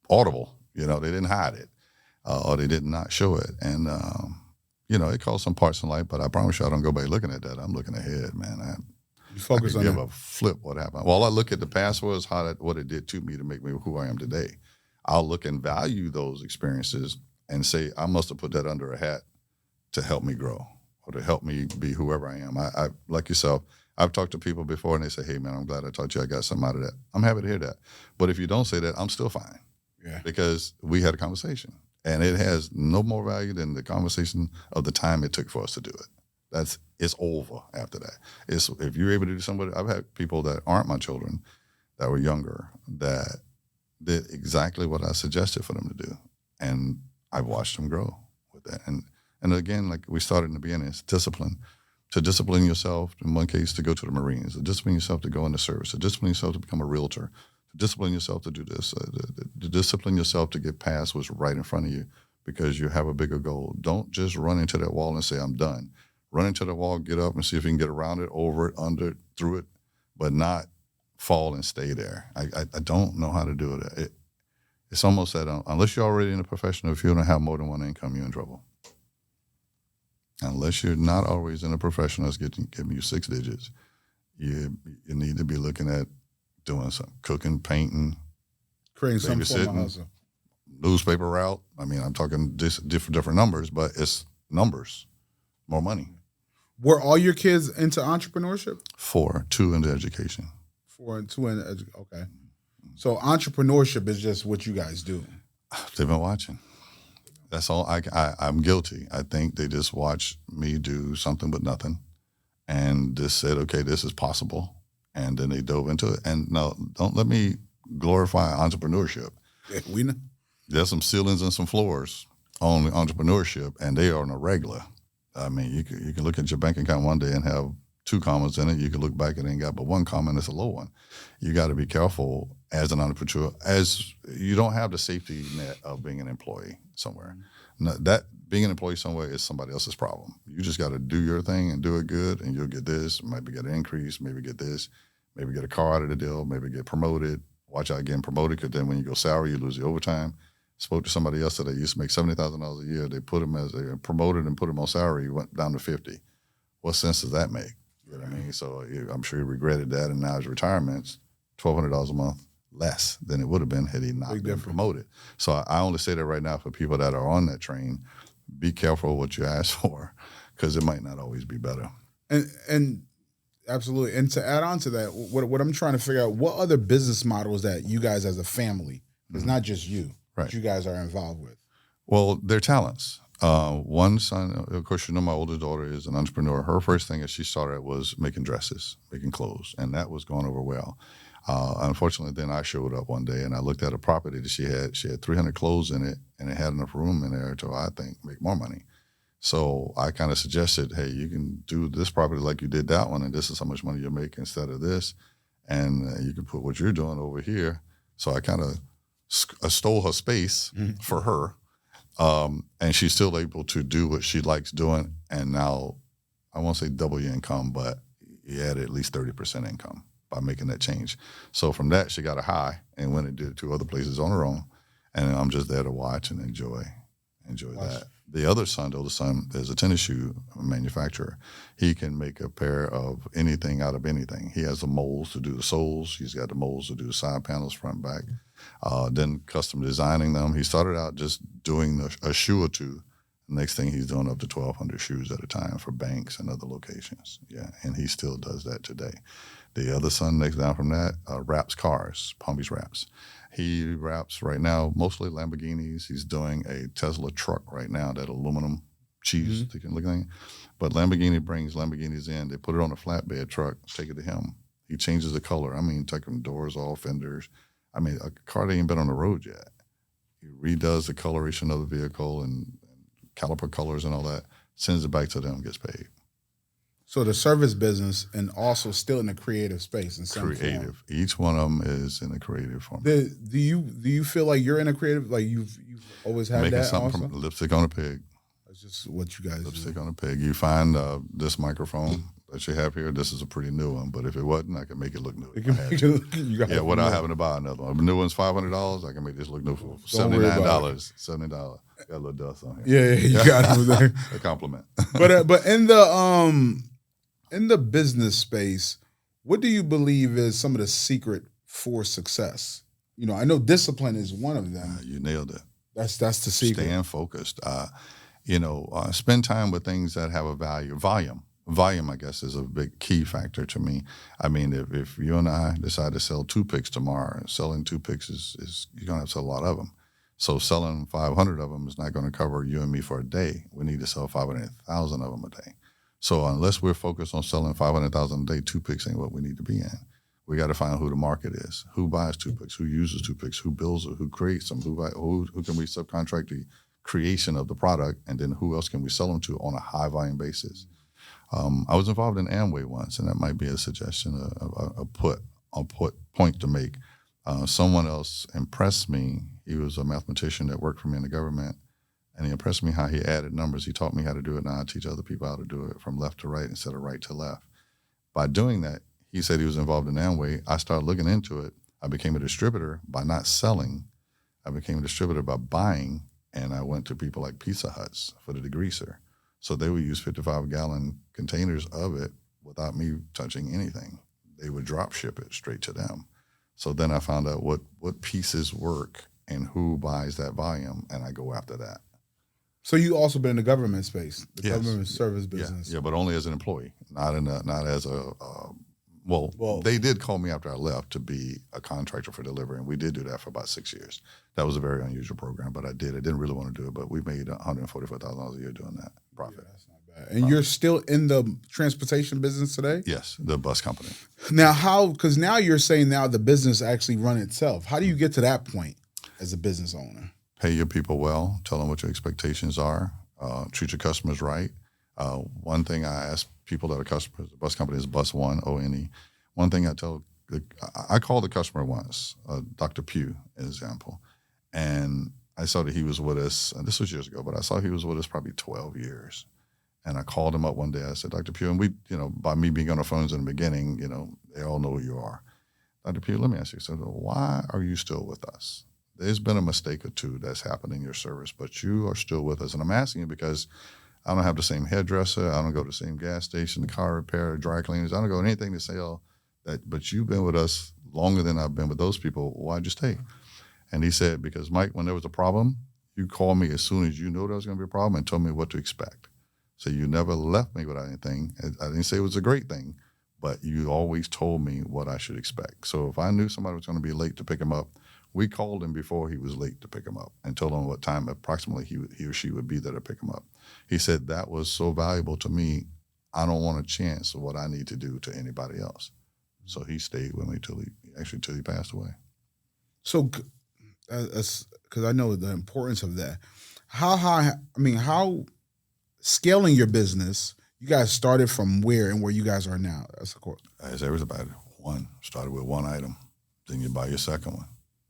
audible. They didn't hide it. Or they did not show it. And, it caused some parts in life, but I promise you I don't go back looking at that. I'm looking ahead, man. You focus on give that. a flip what happened. Well, I look at the past was what it did to me to make me who I am today. I'll look and value those experiences and say, I must have put that under a hat to help me grow or to help me be whoever I am. I like yourself, I've talked to people before and they say, hey, man, I'm glad I taught you. I got something out of that. I'm happy to hear that. But if you don't say that, I'm still fine. Yeah. Because we had a conversation. And it has no more value than the conversation of the time it took for us to do it. It's over after that. If you're able to do somebody, I've had people that aren't my children that were younger that did exactly what I suggested for them to do. And I've watched them grow with that. And again, like we started in the beginning, it's discipline. To discipline yourself, in one case, to go to the Marines, to discipline yourself to go into service, to discipline yourself to become a realtor, to discipline yourself to do this, to discipline yourself to get past what's right in front of you because you have a bigger goal. Don't just run into that wall and say, I'm done. Run into the wall, get up and see if you can get around it, over it, under it, through it, but not fall and stay there. I don't know how to do it. It's almost that unless you're already in a professional field and have more than one income, you're in trouble. Unless you're not always in a profession that's giving you 6 digits, you need to be looking at doing something, cooking, painting, creating some form of hustle. Newspaper route. I mean, I'm talking different numbers, but it's numbers, more money. Were all your kids into entrepreneurship? 4, 2 into education. 4 and 2 in okay. So entrepreneurship is just what you guys do. They've been watching. That's all. I'm guilty. I think they just watched me do something but nothing and just said, okay, this is possible. And then they dove into it. And now, don't let me glorify entrepreneurship. Yeah, we know. There's some ceilings and some floors on entrepreneurship, and they are on a regular. I mean, you can look at your bank account one day and have 2 commas in it. You can look back and it ain't got but 1 comma, and it's a low one. You got to be careful as an entrepreneur, as you don't have the safety net of being an employee somewhere. No, that being an employee somewhere is somebody else's problem. You just got to do your thing and do it good, and you'll get this, maybe get an increase, maybe get this, maybe get a car out of the deal, maybe get promoted. Watch out getting promoted, because then when you go salary, you lose the overtime. Spoke to somebody else that used to make $70,000 a year. They put him as a promoted and put him on salary. He went down to 50. What sense does that make? You know what I mean? So I'm sure he regretted that, and now his retirement's $1,200 a month less than it would have been had he not been promoted. So I only say that right now for people that are on that train. Be careful what you ask for, because it might not always be better. And absolutely. And to add on to that, what I'm trying to figure out, what other business models that you guys as a family, it's not just you, that you guys are involved with? Well, they're talents. One son, of course, you know, my oldest daughter is an entrepreneur. Her first thing that she started was making dresses, making clothes, and that was going over well. Unfortunately, then I showed up one day and I looked at a property that she had. She had 300 clothes in it, and it had enough room in there to, I think, make more money. So I kind of suggested, hey, you can do this property like you did that one, and this is how much money you'll make instead of this, and you can put what you're doing over here. So I kind of stole her space for her, and she's still able to do what she likes doing. And now, I won't say double your income, but you had at least 30% income by making that change. So from that, she got a high and went and did 2 other places on her own. And I'm just there to watch and enjoy that. The other son, the oldest son, is a tennis shoe manufacturer. He can make a pair of anything out of anything. He has the molds to do the soles. He's got the molds to do the side panels, front, back. Then custom designing them. He started out just doing a shoe or 2. Next thing, he's doing up to 1,200 shoes at a time for banks and other locations. Yeah, and he still does that today. The other son, next down from that, wraps cars, Palm Beach wraps. He wraps right now mostly Lamborghinis. He's doing a Tesla truck right now, that aluminum cheese thing. But Lamborghini brings Lamborghinis in. They put it on a flatbed truck, take it to him. He changes the color. I mean, taking doors off, fenders. I mean, a car that ain't been on the road yet. He redoes the coloration of the vehicle and caliper colors and all that, sends it back to them, gets paid. So the service business, and also still in the creative space in some form. Each one of them is in a creative form. Do you feel like you're in a creative, like you've always had making that something also? from lipstick on a pig. That's just what you guys Lipstick do. on a pig. You find this microphone that you have here. This is a pretty new one, but if it wasn't, I could make it look new. Without having to buy another one. The new one's $500. I can make this look new for $79. $70. Got a little dust on here. Yeah, you got it there. A compliment. But in the business space, what do you believe is some of the secret for success? You know, I know discipline is one of them. You nailed it. That's the secret. Staying focused. Spend time with things that have a value. Volume, I guess, is a big key factor to me. I mean, if you and I decide to sell toothpicks tomorrow, selling toothpicks is you're going to have to sell a lot of them. So selling 500 of them is not going to cover you and me for a day. We need to sell 500,000 of them a day. So unless we're focused on selling 500,000 a day, toothpicks ain't what we need to be in. We got to find who the market is, who buys toothpicks, who uses toothpicks, who builds it, who creates them, who can we subcontract the creation of the product, and then who else can we sell them to on a high volume basis. I was involved in Amway once, and that might be a suggestion, a point to make. Someone else impressed me. He was a mathematician that worked for me in the government, and he impressed me how he added numbers. He taught me how to do it. Now I teach other people how to do it from left to right instead of right to left. By doing that, he said he was involved in Amway. I started looking into it. I became a distributor by not selling. I became a distributor by buying, and I went to people like Pizza Huts for the degreaser. So they would use 55-gallon containers of it without me touching anything. They would drop ship it straight to them. So then I found out what pieces work and who buys that volume, and I go after that. So you also been in the government space, the government service business. Yeah, but only as an employee, not as a. Well, they did call me after I left to be a contractor for delivery, and we did do that for about 6 years. That was a very unusual program, but I did. I didn't really want to do it, but we made $144,000 a year doing that profit. Yeah, that's not And you're still in the transportation business today? Yes, the bus company. Now, because now you're saying now the business actually run itself. How do you get to that point as a business owner? Pay your people well. Tell them what your expectations are. Treat your customers right. One thing I ask people that are customers, the bus company is Bus One, ONE. One thing I called the customer once, Dr. Pugh, an example, and I saw that he was with us, and this was years ago, but I saw he was with us probably 12 years. And I called him up one day. I said, Dr. Pugh, and we, by me being on the phones in the beginning, they all know who you are. Dr. Pugh, let me ask you, so why are you still with us? There's been a mistake or two that's happened in your service, but you are still with us. And I'm asking you because I don't have the same hairdresser. I don't go to the same gas station, car repair, dry cleaners. I don't go to anything to sell that, but you've been with us longer than I've been with those people. Why'd you stay? And he said, because Mike, when there was a problem, you called me as soon as you knew there was going to be a problem and told me what to expect. So you never left me without anything. I didn't say it was a great thing, but you always told me what I should expect. So if I knew somebody was going to be late to pick him up, we called him before he was late to pick him up and told him what time approximately he or she would be there to pick him up. He said that was so valuable to me, I don't want a chance of what I need to do to anybody else. So he stayed with me till he passed away. So, because I know the importance of that. How scaling your business, you guys started from where and where you guys are now? That's the course. As everybody, started with one item, then you buy your second one,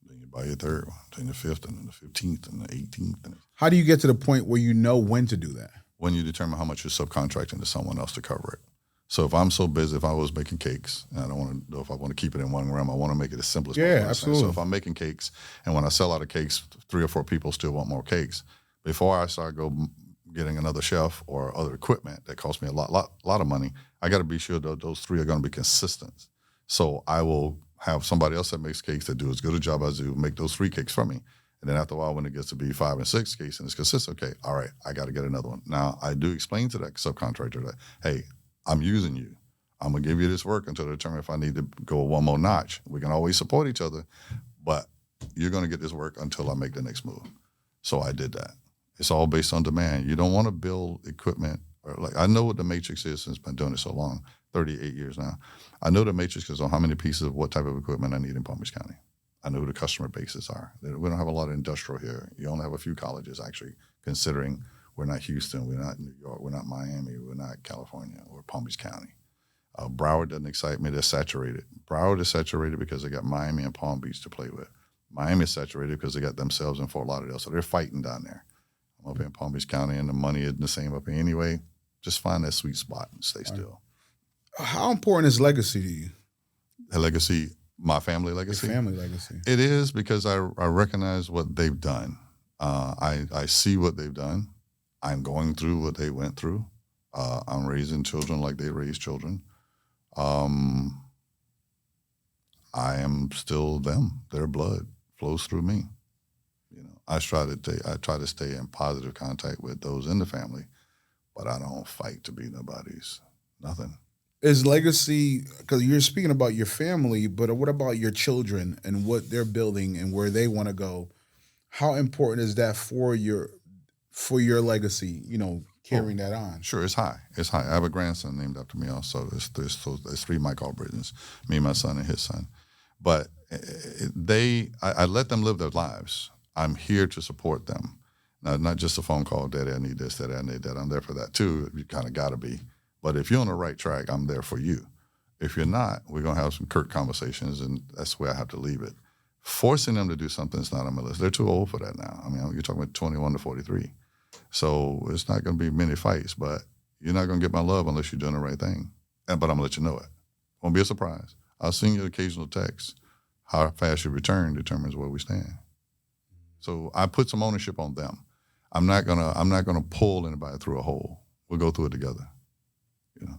then you buy your third one, then the fifth, and then the 15th, and the 18th. How do you get to the point where you know when to do that? When you determine how much you're subcontracting to someone else to cover it. So if I'm so busy, if I was making cakes, and I don't want to know if I want to keep it in one realm, I want to make it as simple as possible. Yeah, absolutely. So if I'm making cakes, and when I sell out of cakes, 3 or 4 people still want more cakes. Before I start getting another chef or other equipment that costs me a lot of money, I got to be sure that those 3 are going to be consistent. So I will have somebody else that makes cakes that do as good a job as I do, make those 3 cakes for me. And then after a while, when it gets to be 5 and 6 cakes and it's consistent, okay, all right, I got to get another one. Now, I do explain to that subcontractor that, hey, I'm using you. I'm going to give you this work until I determine if I need to go 1 more notch. We can always support each other, but you're going to get this work until I make the next move. So I did that. It's all based on demand. You don't want to build equipment. I know what the matrix is since I've been doing it so long, 38 years now. I know the matrix is on how many pieces of what type of equipment I need in Palm Beach County. I know who the customer bases are. We don't have a lot of industrial here. You only have a few colleges, actually, considering we're not Houston, we're not New York, we're not Miami, we're not California, we're Palm Beach County. Broward doesn't excite me. They're saturated. Broward is saturated because they got Miami and Palm Beach to play with. Miami is saturated because they got themselves in Fort Lauderdale, so they're fighting down there. I'm up here in Palm Beach County, and the money isn't the same up here anyway. Just find that sweet spot and stay still. How important is legacy to you? The legacy, my family legacy? Your family legacy. It is because I recognize what they've done. I see what they've done. I'm going through what they went through. I'm raising children like they raised children. I am still them. Their blood flows through me. I try to stay in positive contact with those in the family, but I don't fight to be nobody's nothing. Is legacy, because you're speaking about your family, but what about your children and what they're building and where they want to go? How important is that for your legacy, carrying that on? Sure, it's high. It's high. I have a grandson named after me also. There's 3 Mike Albrittons, me, my son, and his son. But I let them live their lives. I'm here to support them. Now, not just a phone call, Daddy, I need this, Daddy, I need that. I'm there for that too. You kind of got to be. But if you're on the right track, I'm there for you. If you're not, we're going to have some curt conversations, and that's where I have to leave it. Forcing them to do something is not on my list. They're too old for that now. I mean, you're talking about 21 to 43. So it's not going to be many fights, but you're not going to get my love unless you're doing the right thing. But I'm going to let you know it. Won't be a surprise. I'll send you an occasional text. How fast you return determines where we stand. So I put some ownership on them. I'm not gonna pull anybody through a hole. We'll go through it together.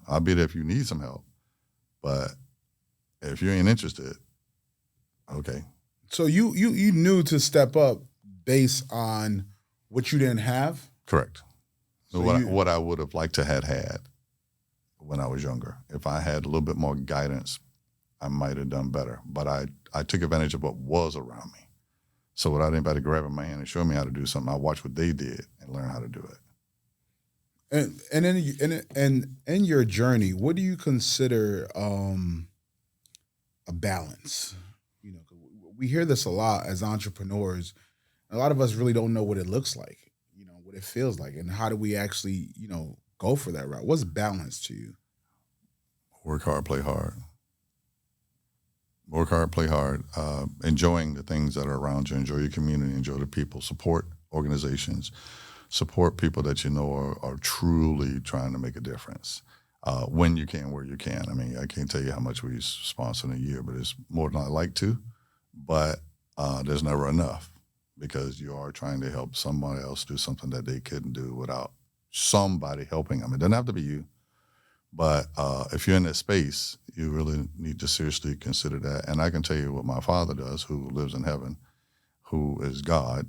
I'll be there if you need some help, but if you ain't interested, okay. So you knew to step up based on what you didn't have? Correct. So what I would have liked to had when I was younger. If I had a little bit more guidance, I might have done better. But I took advantage of what was around me. So without anybody grabbing my hand and showing me how to do something, I watched what they did and learned how to do it. And in your journey, what do you consider a balance? You know, 'cause we hear this a lot as entrepreneurs. A lot of us really don't know what it looks like, you know, what it feels like, and how do we actually, you know, go for that route? What's balance to you? Work hard, play hard. Work hard, play hard. Enjoying the things that are around you. Enjoy your community. Enjoy the people. Support organizations. Support people that you know are truly trying to make a difference. When you can, where you can. I mean, I can't tell you how much we sponsor in a year, but it's more than I like to. But there's never enough, because you are trying to help somebody else do something that they couldn't do without somebody helping them. It doesn't have to be you. But if you're in that space, you really need to seriously consider that. And I can tell you what my father does, who lives in heaven, who is God.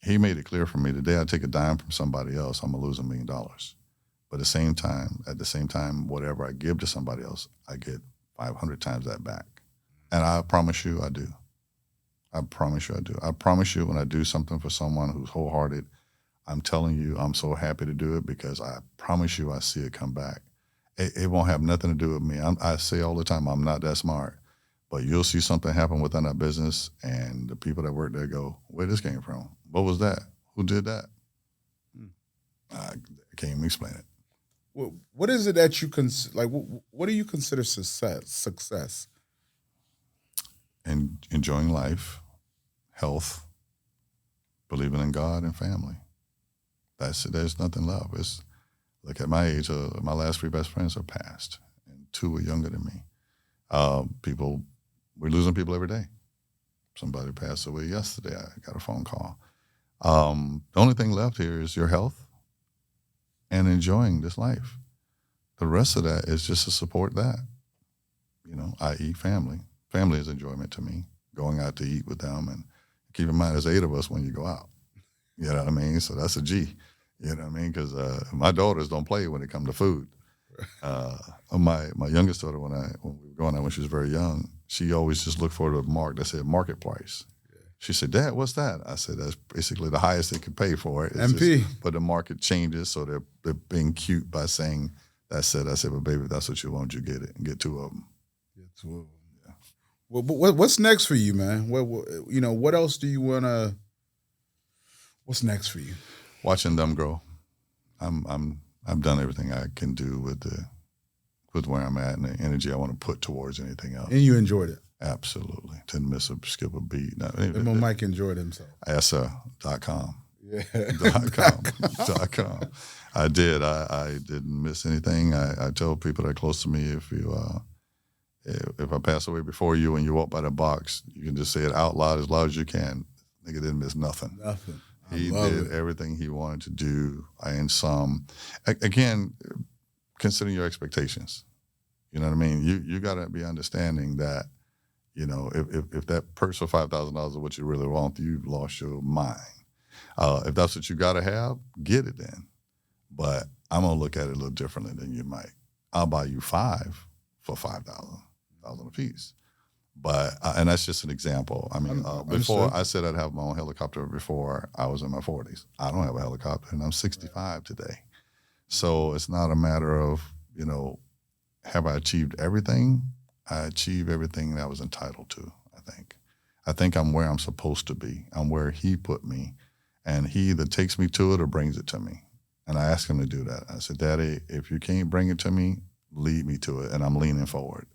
He made it clear for me, the day I take a dime from somebody else, I'm going to lose $1 million. But at the same time, whatever I give to somebody else, I get 500 times that back. And I promise you I do. I promise you I do. I promise you when I do something for someone who's wholehearted, I'm telling you, I'm so happy to do it, because I promise you I see it come back. It won't have nothing to do with me. I say all the time, I'm not that smart. But you'll see something happen within our business, and the people that work there go, where this came from? What was that? Who did that? I can't even explain it. What is it that you like? What do you consider success? And enjoying life, health, believing in God and family. That's it. There's nothing left. Look at my age. My last 3 best friends are passed, and 2 are younger than me. We're losing people every day. Somebody passed away yesterday. I got a phone call. The only thing left here is your health and enjoying this life. The rest of that is just to support that, you know, i.e. family. Family is enjoyment to me, going out to eat with them. And keep in mind, there's 8 of us when you go out. You know what I mean? So that's a G. You know what I mean? Because my daughters don't play when it comes to food. My youngest daughter, when we were going out when she was very young, she always just looked for the mark that said market price. Yeah. She said, Dad, what's that? I said, that's basically the highest they could pay for it. It's MP. But the market changes, so they're being cute by saying that's it. I said, well, baby, if that's what you want, you get it, and get 2 of them. Get 2 of them. Yeah. Well, what's next for you, man? What else do you want to? What's next for you? Watching them grow. I've done everything I can do with where I'm at and the energy I want to put towards anything else. And you enjoyed it? Absolutely. Didn't miss a skip a beat. And Mike enjoyed himself. Asa.com. Yeah. .com. I did. I didn't miss anything. I tell people that are close to me, if I pass away before you and you walk by the box, you can just say it out loud as you can. Nigga didn't miss nothing. Nothing. He did everything he wanted to do, and some. Again, considering your expectations. You know what I mean? You got to be understanding that, you know, if that purse for $5,000 is what you really want, you've lost your mind. If that's what you got to have, get it then. But I'm going to look at it a little differently than you might. I'll buy you 5 for $5,000 a piece. But and that's just an example. I mean, before I said I'd have my own helicopter before I was in my 40s. I don't have a helicopter, and I'm 65 today. So it's not a matter of, you know, have I achieved everything? I achieved everything that I was entitled to, I think. I think I'm where I'm supposed to be. I'm where he put me, and he either takes me to it or brings it to me. And I asked him to do that. I said, Daddy, if you can't bring it to me, lead me to it, and I'm leaning forward.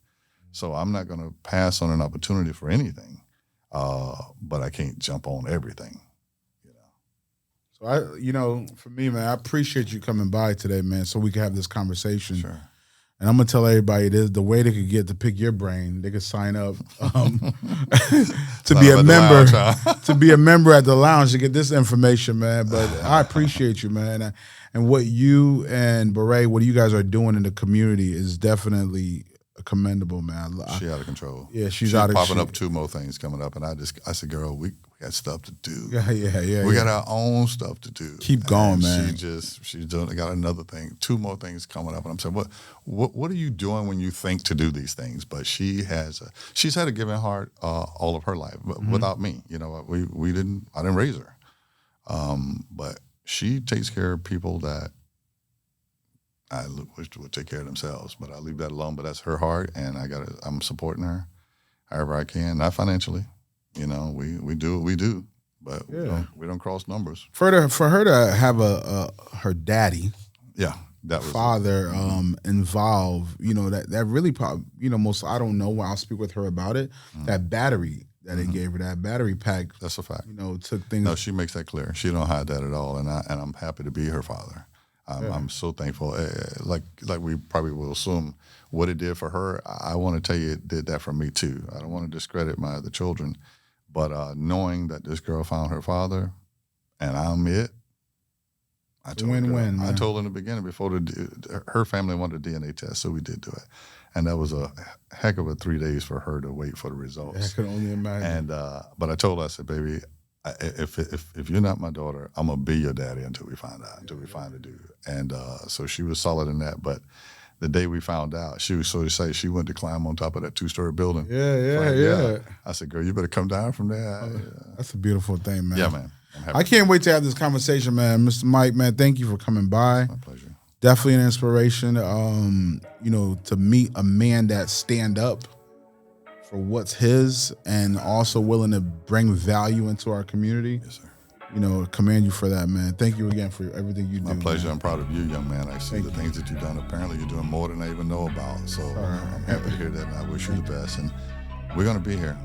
So I'm not going to pass on an opportunity for anything, but I can't jump on everything, you know. So for me, man, I appreciate you coming by today, man, so we can have this conversation. Sure. And I'm gonna tell everybody this: the way they could get to pick your brain, they could sign up to be a member, to be a member at the lounge to get this information, man. But I appreciate you, man, and what you and Beret, what you guys are doing in the community is definitely commendable, man. She out of control. Yeah, she's out of popping up 2 more things coming up, and I said, girl, we got stuff to do. Yeah. We got our own stuff to do. Keep going, and man. She's got another thing, 2 more things coming up, and I'm saying, what are you doing when you think to do these things? But she's had a giving heart all of her life, but without me, you know, I didn't raise her, but she takes care of people that I wish would take care of themselves, but I leave that alone. But that's her heart, and I'm supporting her however I can, not financially. You know, we do what we do, but we don't cross numbers. For her to have her daddy, that was father involved, you know, that really probably, you know, most, I don't know when I'll speak with her about it, that battery that they gave her, that battery pack. That's a fact. You know, took things. No, she makes that clear. She don't hide that at all, and I'm happy to be her father. I'm so thankful. Like we probably will assume what it did for her. I want to tell you it did that for me too. I don't want to discredit my other children, but knowing that this girl found her father, and I'm it. I told win-win. I told her in the beginning before her family wanted a DNA test, so we did do it, and that was a heck of a 3 days for her to wait for the results. I could only imagine. And but I told her, I said, baby, if you're not my daughter, I'm gonna be your daddy until we find out, until we find a dude. And so she was solid in that. But the day we found out, she was so excited she went to climb on top of that 2-story building. Yeah. I said, girl, you better come down from there. That's a beautiful thing, man. Yeah, man. I can't wait to have this conversation, man. Mr. Mike, man, thank you for coming by. My pleasure. Definitely an inspiration. You know, to meet a man that stand up for what's his and also willing to bring value into our community. Yes, sir. You know, commend you for that, man. Thank you again for everything you do. My pleasure. Man. I'm proud of you, young man. I see the things that you've done. Apparently, you're doing more than I even know about. So I'm happy to hear that, and I wish you the best. And we're going to be here.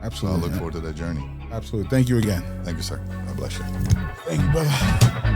Absolutely. So I look forward to that journey. Absolutely. Thank you again. Thank you, sir. God bless you. Thank you, brother.